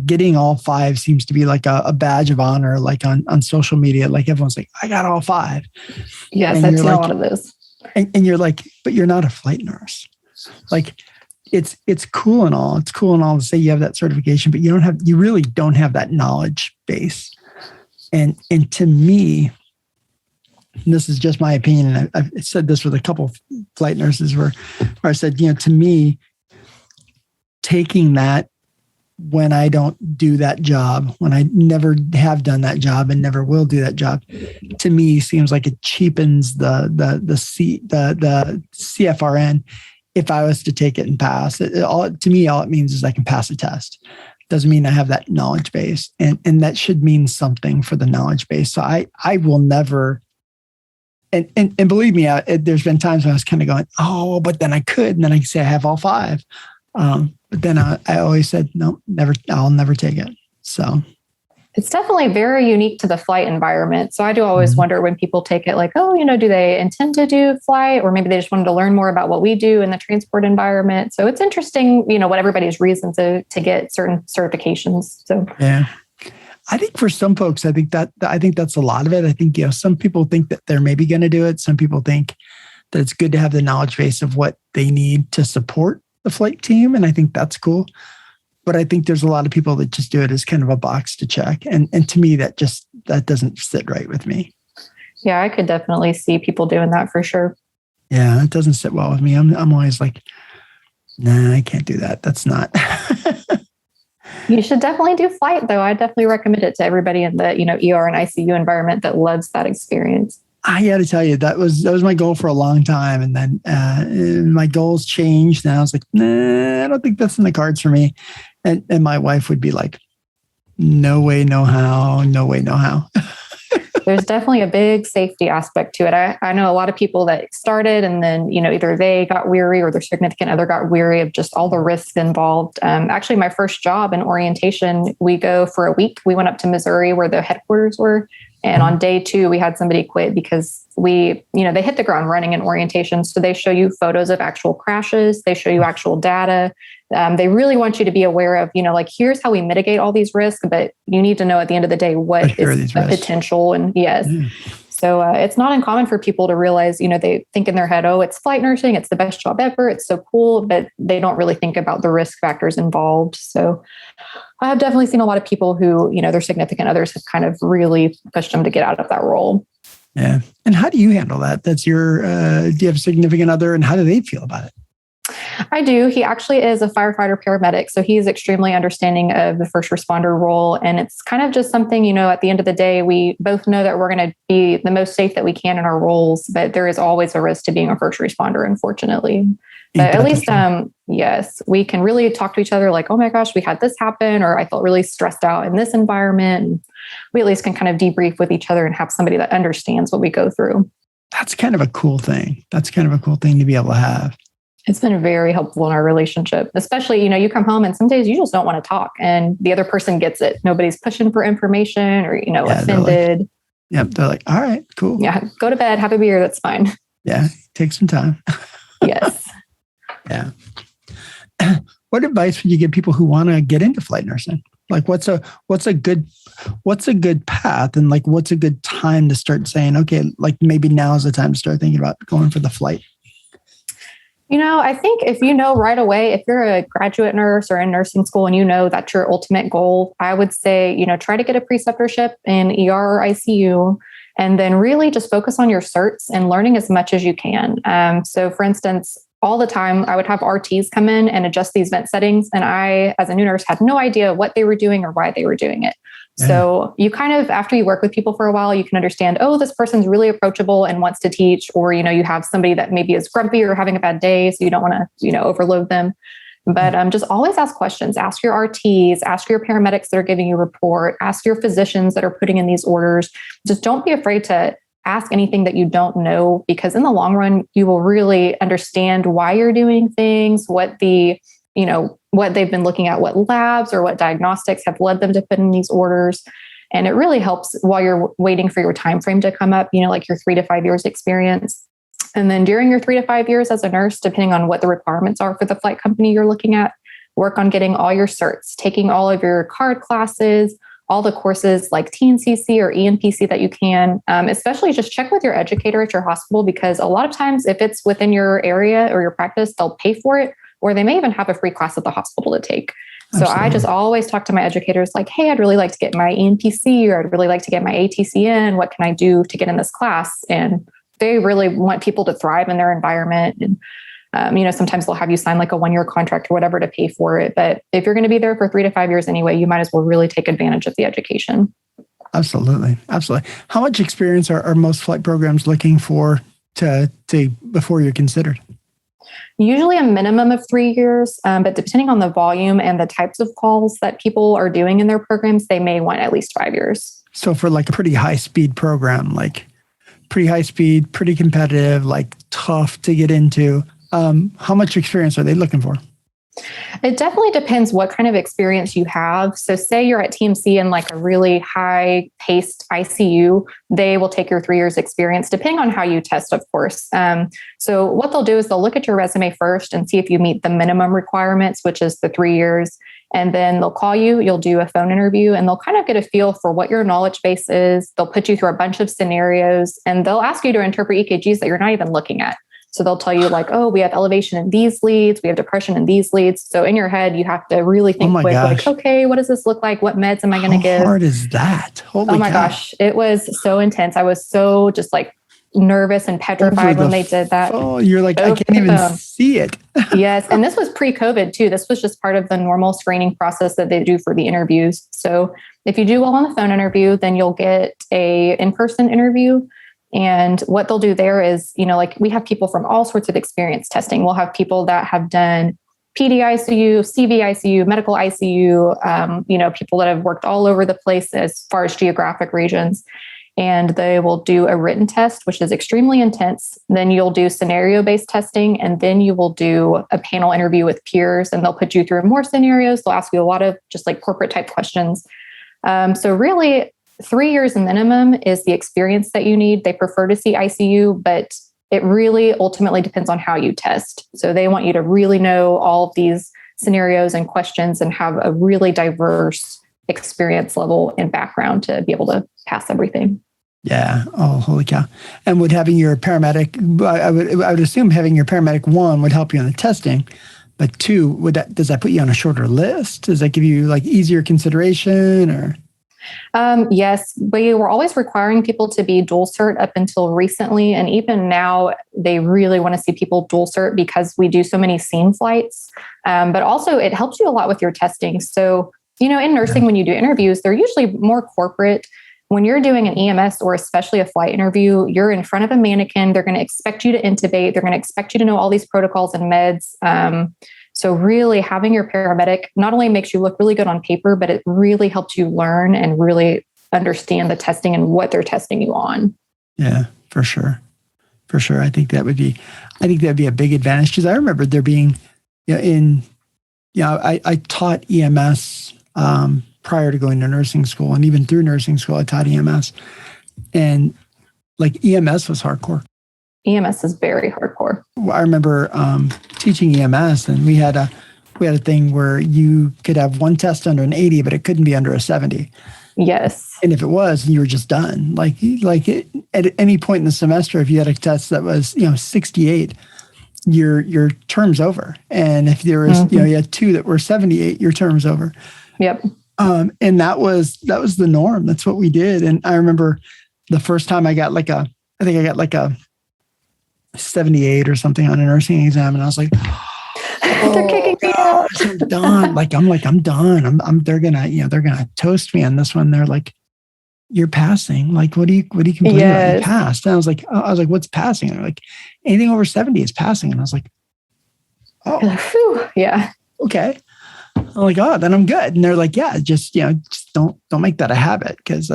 getting all 5 seems to be like a badge of honor, on social media. Like everyone's like, I got all 5. Yes, I've seen one of those. And you're like, but you're not a flight nurse. Like it's cool and all. It's cool and all to say you have that certification, but you really don't have that knowledge base. And to me, and this is just my opinion, and I've said this with a couple of flight nurses where I said, to me, taking that when I don't do that job, when I never have done that job and never will do that job, to me seems like it cheapens the CFRN if I was to take it and pass. To me, all it means is I can pass a test. Doesn't mean I have that knowledge base. And that should mean something for the knowledge base. So I will never, and believe me, there's been times when I was kind of going, oh, but then I could, and then I could say I have all 5. But then I always said, no, never, I'll never take it. So it's definitely very unique to the flight environment. So I do always wonder when people take it, like, oh, do they intend to do flight, or maybe they just wanted to learn more about what we do in the transport environment. So it's interesting, what everybody's reasons to get certain certifications. So yeah, I think for some folks, I think that's a lot of it. I think, some people think that they're maybe going to do it. Some people think that it's good to have the knowledge base of what they need to support the flight team. And I think that's cool. But I think there's a lot of people that just do it as kind of a box to check. And to me, that doesn't sit right with me. Yeah, I could definitely see people doing that for sure. Yeah, it doesn't sit well with me. I'm always like, nah, I can't do that. That's not. You should definitely do flight, though. I definitely recommend it to everybody in the, ER and ICU environment that loves that experience. I got to tell you, that was my goal for a long time. And then my goals changed. And I was like, nah, I don't think that's in the cards for me. And my wife would be like, no way, no how, no way, no how. There's definitely a big safety aspect to it. I know a lot of people that started and then, either they got weary or their significant other got weary of just all the risks involved. Actually, my first job in orientation, we go for a week. We went up to Missouri where the headquarters were. And on day 2, we had somebody quit because they hit the ground running in orientation. So they show you photos of actual crashes. They show you actual data. They really want you to be aware of, here's how we mitigate all these risks, but you need to know at the end of the day, what is the potential. And yes. So it's not uncommon for people to realize, they think in their head, oh, it's flight nursing. It's the best job ever. It's so cool, but they don't really think about the risk factors involved. So I've definitely seen a lot of people who, their significant others have kind of really pushed them to get out of that role. Yeah. And how do you handle that? That's your, do you have a significant other and how do they feel about it? I do. He actually is a firefighter paramedic. So he's extremely understanding of the first responder role. And it's kind of just something, at the end of the day, we both know that we're going to be the most safe that we can in our roles, but there is always a risk to being a first responder, unfortunately. But at least, yes, we can really talk to each other like, oh my gosh, we had this happen, or I felt really stressed out in this environment. And we at least can kind of debrief with each other and have somebody that understands what we go through. That's kind of a cool thing. That's kind of a cool thing to be able to have. It's been very helpful in our relationship, especially, you come home and some days you just don't want to talk and the other person gets it. Nobody's pushing for information or, offended. They're like, all right, cool. Yeah. Go to bed, have a beer. That's fine. Yeah. Take some time. Yes. Yeah. What advice would you give people who want to get into flight nursing? Like what's a good path and like, what's a good time to start saying, okay, like maybe now is the time to start thinking about going for the flight? I think if right away, if you're a graduate nurse or in nursing school and that's your ultimate goal, I would say, try to get a preceptorship in ER or ICU, and then really just focus on your certs and learning as much as you can. So for instance, all the time I would have RTs come in and adjust these vent settings. And I, as a new nurse, had no idea what they were doing or why they were doing it. Yeah. So you kind of, after you work with people for a while, you can understand, oh, this person's really approachable and wants to teach, or, you have somebody that maybe is grumpy or having a bad day. So you don't want to, overload them. But just always ask questions, ask your RTs, ask your paramedics that are giving you a report, ask your physicians that are putting in these orders. Just don't be afraid to ask anything that you don't know, because in the long run, you will really understand why you're doing things, what they've been looking at, what labs or what diagnostics have led them to put in these orders. And it really helps while you're waiting for your time frame to come up, like your 3 to 5 years experience. And then during your 3 to 5 years as a nurse, depending on what the requirements are for the flight company you're looking at, work on getting all your certs, taking all of your card classes, all the courses like TNCC or EMT-P that you can, especially just check with your educator at your hospital, because a lot of times if it's within your area or your practice, they'll pay for it, or they may even have a free class at the hospital to take. So I just always talk to my educators like, hey, I'd really like to get my EMT-P, or I'd really like to get my ATCN. What can I do to get in this class? And they really want people to thrive in their environment. And, sometimes they'll have you sign like a 1-year contract or whatever to pay for it. But if you're going to be there for 3 to 5 years anyway, you might as well really take advantage of the education. Absolutely. Absolutely. How much experience are most flight programs looking for to before you're considered? Usually a minimum of 3 years, but depending on the volume and the types of calls that people are doing in their programs, they may want at least 5 years. So for like a pretty high speed program, like pretty high speed, pretty competitive, like tough to get into, how much experience are they looking for? It definitely depends what kind of experience you have. So say you're at TMC in like a really high paced ICU, they will take your 3 years experience, depending on how you test, of course. So what they'll do is they'll look at your resume first and see if you meet the minimum requirements, which is the 3 years. And then they'll call you, you'll do a phone interview, and they'll kind of get a feel for what your knowledge base is. They'll put you through a bunch of scenarios, and they'll ask you to interpret EKGs that you're not even looking at. So they'll tell you like, oh, we have elevation in these leads, we have depression in these leads. So in your head, you have to really think quick, like, okay, what does this look like? What meds am I going to give? How hard is that? Holy gosh. It was so intense. I was so just like nervous and petrified when they did that. Oh, you're like, I can't even see it. Yes. And this was pre-COVID too. This was just part of the normal screening process that they do for the interviews. So if you do well on the phone interview, then you'll get a in-person interview. And what they'll do there is, like we have people from all sorts of experience testing. We'll have people that have done PDICU, CVICU, medical ICU, people that have worked all over the place as far as geographic regions. And they will do a written test, which is extremely intense. Then you'll do scenario-based testing, and then you will do a panel interview with peers, and they'll put you through more scenarios. They'll ask you a lot of just like corporate type questions. So really, 3 years minimum is the experience that you need. They prefer to see ICU, but it really ultimately depends on how you test. So they want you to really know all of these scenarios and questions and have a really diverse experience level and background to be able to pass everything. Yeah. Oh, holy cow. And would having your paramedic, I would assume having your paramedic 1 would help you in the testing, but 2, does that put you on a shorter list? Does that give you like easier consideration or? Yes, we were always requiring people to be dual cert up until recently. And even now they really want to see people dual cert because we do so many scene flights. But also it helps you a lot with your testing. So, in nursing, when you do interviews, they're usually more corporate. When you're doing an EMS or especially a flight interview, you're in front of a mannequin. They're going to expect you to intubate. They're going to expect you to know all these protocols and meds. So really having your paramedic not only makes you look really good on paper, but it really helps you learn and really understand the testing and what they're testing you on. Yeah, for sure. For sure. I think that'd be a big advantage because I remember there being, I taught EMS prior to going to nursing school, and even through nursing school, I taught EMS, and like EMS was hardcore. EMS is very hardcore. I remember teaching EMS, and we had a thing where you could have one test under an 80, but it couldn't be under a 70. Yes. And if it was, you were just done. At any point in the semester, if you had a test that was 68, your term's over. And if there was you had 2 that were 78, your term's over. Yep. And that was the norm. That's what we did. And I remember the first time I got I think I got a 78 or something on a nursing exam, and I was like, they're kicking me out. I'm done. I'm done. They're gonna toast me on this one. They're like, you're passing. Like, what do you complain about? You passed. And I was like, what's passing? And they're like, anything over 70 is passing. And I was like, oh, yeah. Okay. I'm like, oh, then I'm good. And they're like, yeah, just don't make that a habit because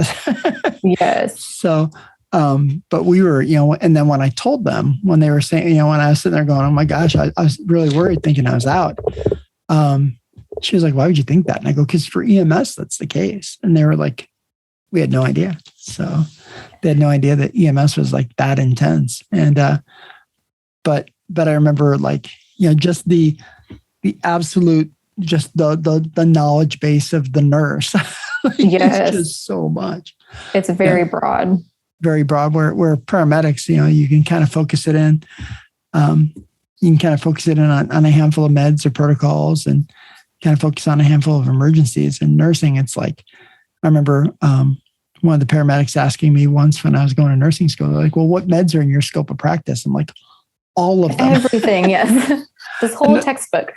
yes. So but we were, and then when I told them, when they were saying, when I was sitting there going, oh my gosh, I was really worried thinking I was out. She was like, why would you think that? And I go, because for EMS, that's the case. And they were like, we had no idea. So they had no idea that EMS was like that intense. And, but I remember just the absolute, just the knowledge base of the nurse. Yes. It's just so much. It's very broad. Very broad, where paramedics, you can kind of focus it in. You can kind of focus it in on a handful of meds or protocols and kind of focus on a handful of emergencies. In nursing, it's like, I remember one of the paramedics asking me once when I was going to nursing school, they're like, well, what meds are in your scope of practice? I'm like, all of them. Everything, yes. This whole textbook.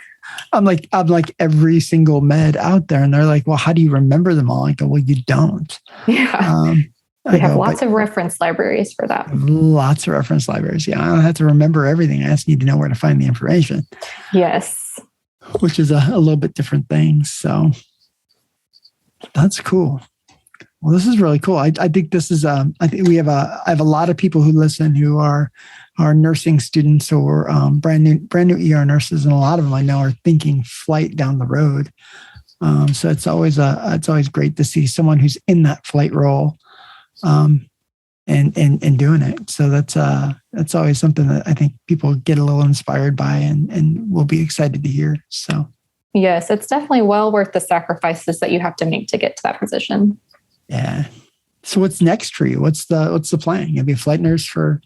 I'm like every single med out there. And they're like, well, how do you remember them all? I go, well, you don't. Yeah. We have lots of reference libraries for that. Lots of reference libraries. Yeah, I don't have to remember everything. I just need to know where to find the information. Yes. Which is a little bit different thing. So that's cool. Well, this is really cool. I think this is, I think I have a lot of people who listen who are nursing students or brand new ER nurses. And a lot of them I know are thinking flight down the road. So it's always great to see someone who's in that flight role and doing it. So that's always something that I think people get a little inspired by and will be excited to hear. So yes, it's definitely well worth the sacrifices that you have to make to get to that position. Yeah. So what's next for you? What's the plan? You'll be a flight nurse for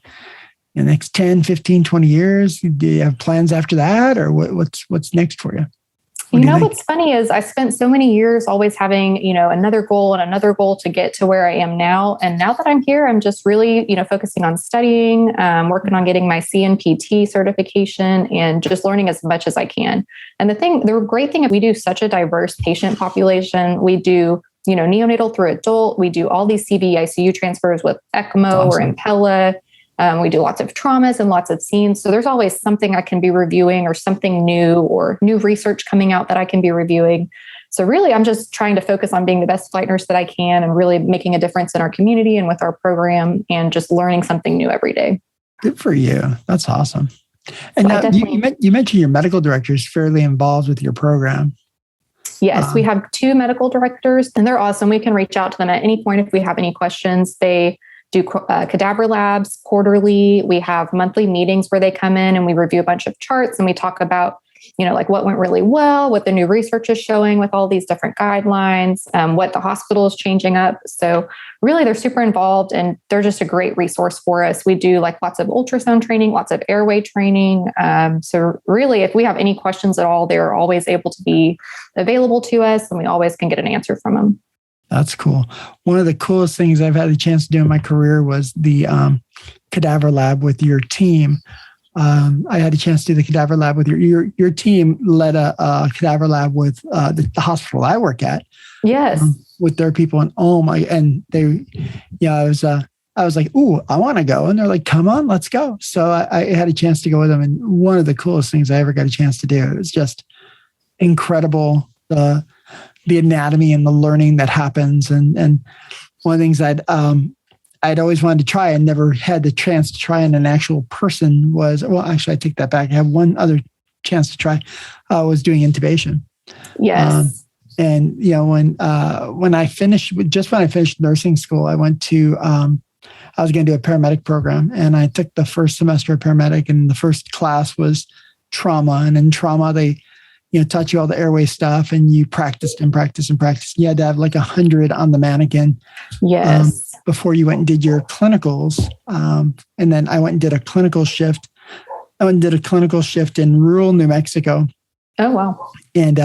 the next 10, 15, 20 years. Do you have plans after that, or what's next for you? What do you think? What's funny is I spent so many years always having, another goal and another goal to get to where I am now. And now that I'm here, I'm just really, focusing on studying, working on getting my CNPT certification and just learning as much as I can. And the great thing is we do such a diverse patient population. We do, neonatal through adult. We do all these CV ICU transfers with ECMO or Impella. We do lots of traumas and lots of scenes. So there's always something I can be reviewing or something new or new research coming out that I can be reviewing. So really, I'm just trying to focus on being the best flight nurse that I can and really making a difference in our community and with our program and just learning something new every day. Good for you. That's awesome. And now you mentioned your medical director is fairly involved with your program. Yes, we have 2 medical directors and they're awesome. We can reach out to them at any point if we have any questions. They do cadaver labs quarterly. We have monthly meetings where they come in and we review a bunch of charts and we talk about, like what went really well, what the new research is showing with all these different guidelines, what the hospital is changing up. So really they're super involved and they're just a great resource for us. We do like lots of ultrasound training, lots of airway training. So really, if we have any questions at all, they're always able to be available to us and we always can get an answer from them. That's cool. One of the coolest things I've had the chance to do in my career was the cadaver lab with your team. I had a chance to do the cadaver lab with your team led a cadaver lab with the hospital I work at. Yes. With their people and they, I was like, ooh, I want to go. And they're like, come on, let's go. So I had a chance to go with them. And one of the coolest things I ever got a chance to do. It was just incredible. The anatomy and the learning that happens. And one of the things I'd always wanted to try and never had the chance to try in an actual person actually, I take that back. I have one other chance to try, was doing intubation. Yes. And, when I finished nursing school, I went to, I was going to do a paramedic program and I took the first semester of paramedic and the first class was trauma. And in trauma, they, taught you all the airway stuff and you practiced and practiced and practiced. You had to have like 100 on the mannequin. Yes. Before you went and did your clinicals. And then I went and did a clinical shift. I went and did a clinical shift in rural New Mexico. Oh, wow. And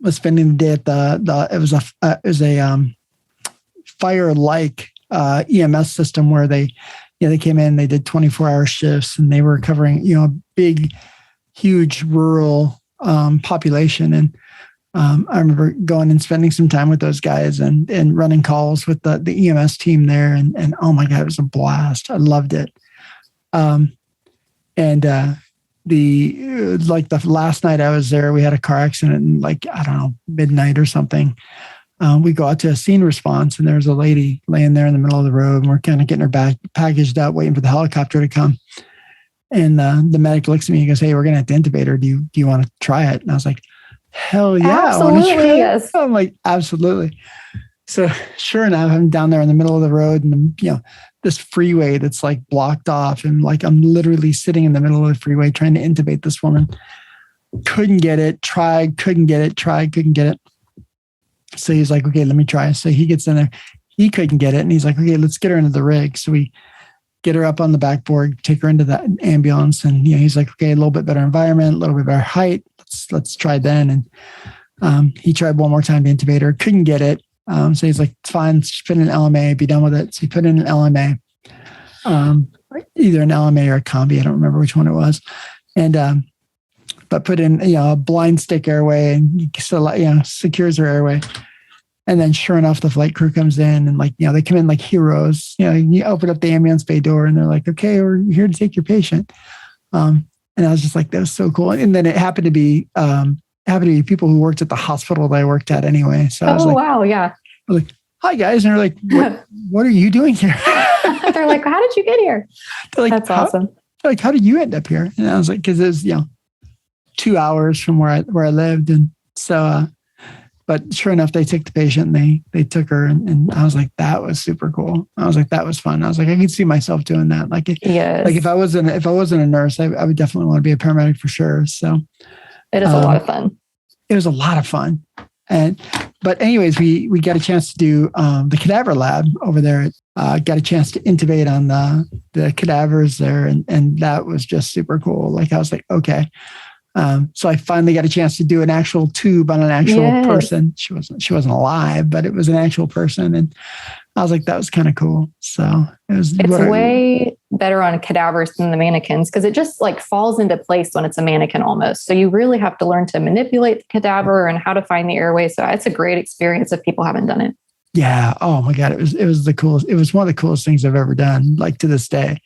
was spending the day at it was a fire-like EMS system where they came in, they did 24-hour shifts and they were covering, a big, huge rural population. And I remember going and spending some time with those guys and running calls with the EMS team there. And oh my God, it was a blast. I loved it. The last night I was there, we had a car accident and I don't know, midnight or something. We go out to a scene response and there's a lady laying there in the middle of the road and we're kind of getting her back packaged up, waiting for the helicopter to come. And the medic looks at me and goes, hey, we're going to have to intubate her. Do you want to try it? And I was like, hell yeah. Absolutely, yes. I'm like, absolutely. So sure enough, I'm down there in the middle of the road and, this freeway that's blocked off. And I'm literally sitting in the middle of the freeway trying to intubate this woman. Couldn't get it, couldn't get it. So he's like, okay, let me try. So he gets in there. He couldn't get it. And he's like, okay, let's get her into the rig. So we get her up on the backboard, take her into the ambulance. And, he's like, okay, a little bit better environment, a little bit better height. Let's try then. And he tried one more time to intubate her, couldn't get it. So he's like, it's fine, just put in an LMA, be done with it. So he put in an LMA, either an LMA or a combi. I don't remember which one it was. And, but put in, a blind stick airway and secures her airway. And then sure enough, the flight crew comes in and they come in like heroes. You open up the ambulance bay door and they're like, okay, we're here to take your patient. And I was just like, that was so cool. And then it happened to be people who worked at the hospital that I worked at anyway. So I was like, wow. Yeah. I was like, hi guys. And they're like, what are you doing here? They're like, how did you get here? They're like, that's awesome. They're like, how did you end up here? And I was like, cause it was, 2 hours from where I lived. And so, but sure enough, they took the patient and they took her and I was like, that was super cool. I was like, that was fun. I was like, I could see myself doing that. Yes. If I wasn't a nurse, I would definitely want to be a paramedic for sure. So it is a lot of fun. It was a lot of fun. But anyways, we got a chance to do the cadaver lab over there. Got a chance to intubate on the cadavers there. And that was just super cool. I was like, okay, So I finally got a chance to do an actual tube on an actual person. She wasn't alive, but it was an actual person. And I was like, that was kind of cool. So it's way better on cadavers than the mannequins because it just like falls into place when it's a mannequin almost. So you really have to learn to manipulate the cadaver and how to find the airway. So it's a great experience if people haven't done it. Yeah. Oh my God. It was the coolest. It was one of the coolest things I've ever done, like to this day.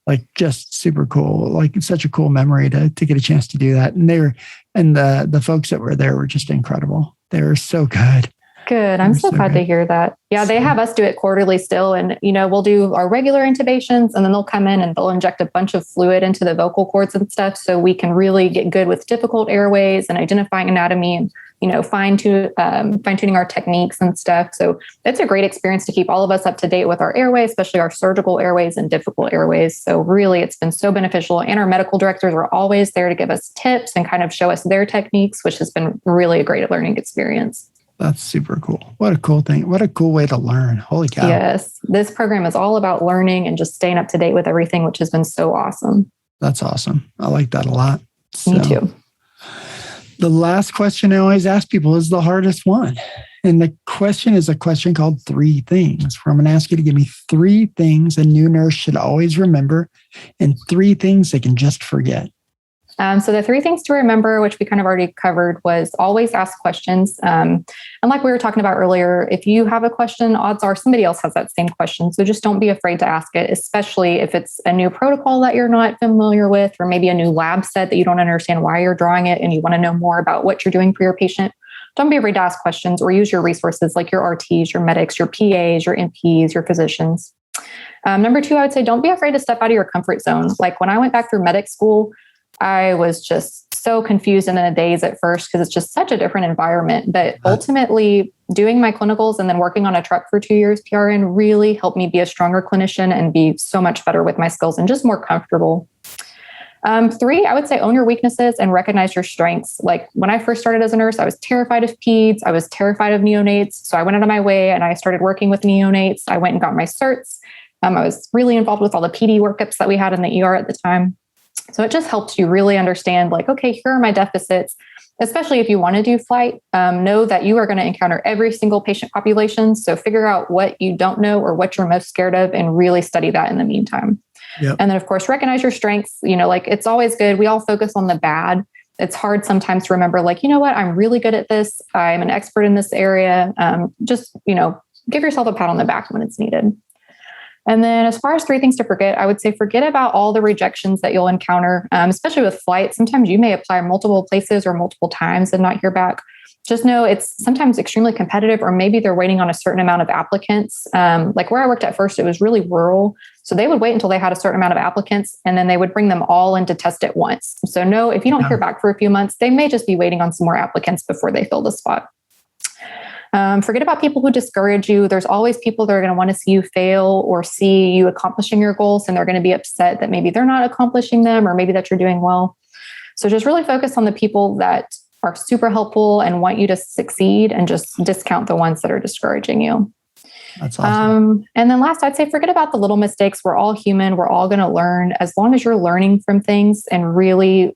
Like just super cool. Like it's such a cool memory to get a chance to do that. And the folks that were there were just incredible. They were so good. Good. I'm so glad to hear that. Yeah, they have us do it quarterly still. And, we'll do our regular intubations and then they'll come in and they'll inject a bunch of fluid into the vocal cords and stuff. So we can really get good with difficult airways and identifying anatomy and, fine-tuning our techniques and stuff. So it's a great experience to keep all of us up to date with our airway, especially our surgical airways and difficult airways. So really, it's been so beneficial. And our medical directors are always there to give us tips and kind of show us their techniques, which has been really a great learning experience. That's super cool. What a cool thing. What a cool way to learn. Holy cow. Yes. This program is all about learning and just staying up to date with everything, which has been so awesome. That's awesome. I like that a lot. Me too. The last question I always ask people is the hardest one. And the question is a question called 3 things, where I'm going to ask you to give me 3 things a new nurse should always remember and 3 things they can just forget. So the 3 things to remember, which we kind of already covered, was always ask questions. And like we were talking about earlier, if you have a question, odds are somebody else has that same question. So just don't be afraid to ask it, especially if it's a new protocol that you're not familiar with, or maybe a new lab set that you don't understand why you're drawing it and you want to know more about what you're doing for your patient. Don't be afraid to ask questions or use your resources like your RTs, your medics, your PAs, your NPs, your physicians. Number 2, I would say don't be afraid to step out of your comfort zone. Like when I went back through medic school, I was just so confused and in a daze at first because it's just such a different environment. But ultimately, doing my clinicals and then working on a truck for 2 years, PRN, really helped me be a stronger clinician and be so much better with my skills and just more comfortable. 3, I would say own your weaknesses and recognize your strengths. Like when I first started as a nurse, I was terrified of peds. I was terrified of neonates. So I went out of my way and I started working with neonates. I went and got my certs. I was really involved with all the PD workups that we had in the ER at the time. So it just helps you really understand, like, okay, here are my deficits, especially if you want to do flight. Know that you are going to encounter every single patient population. So figure out what you don't know or what you're most scared of and really study that in the meantime. Yep. And then, of course, recognize your strengths. Like it's always good. We all focus on the bad. It's hard sometimes to remember, like, you know what, I'm really good at this. I'm an expert in this area. Just give yourself a pat on the back when it's needed. And then as far as 3 things to forget, I would say forget about all the rejections that you'll encounter, especially with flight. Sometimes you may apply multiple places or multiple times and not hear back. Just know it's sometimes extremely competitive, or maybe they're waiting on a certain amount of applicants. Like where I worked at first, it was really rural. So they would wait until they had a certain amount of applicants, and then they would bring them all in to test at once. So no, if you don't hear back for a few months, they may just be waiting on some more applicants before they fill the spot. Forget about people who discourage you. There's always people that are going to want to see you fail or see you accomplishing your goals, and they're going to be upset that maybe they're not accomplishing them or maybe that you're doing well. So just really focus on the people that are super helpful and want you to succeed, and just discount the ones that are discouraging you. That's awesome. And then last, I'd say forget about the little mistakes. We're all human. We're all going to learn. As long as you're learning from things and really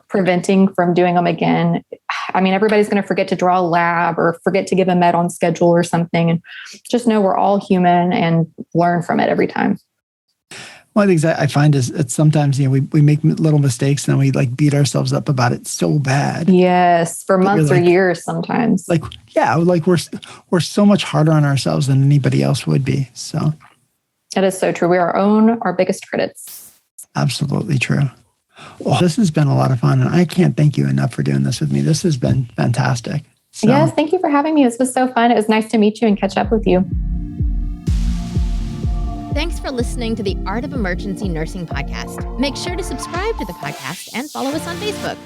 preventing from doing them again. I mean, everybody's going to forget to draw a lab or forget to give a med on schedule or something. And just know we're all human and learn from it every time. One of the things I find is that sometimes, we make little mistakes and then we like beat ourselves up about it so bad. Yes. For months or years sometimes. We're so much harder on ourselves than anybody else would be. So it is so true. We are our biggest critics. Absolutely true. Well, this has been a lot of fun, and I can't thank you enough for doing this with me. This has been fantastic. So. Yes, thank you for having me. This was so fun. It was nice to meet you and catch up with you. Thanks for listening to the Art of Emergency Nursing podcast. Make sure to subscribe to the podcast and follow us on Facebook.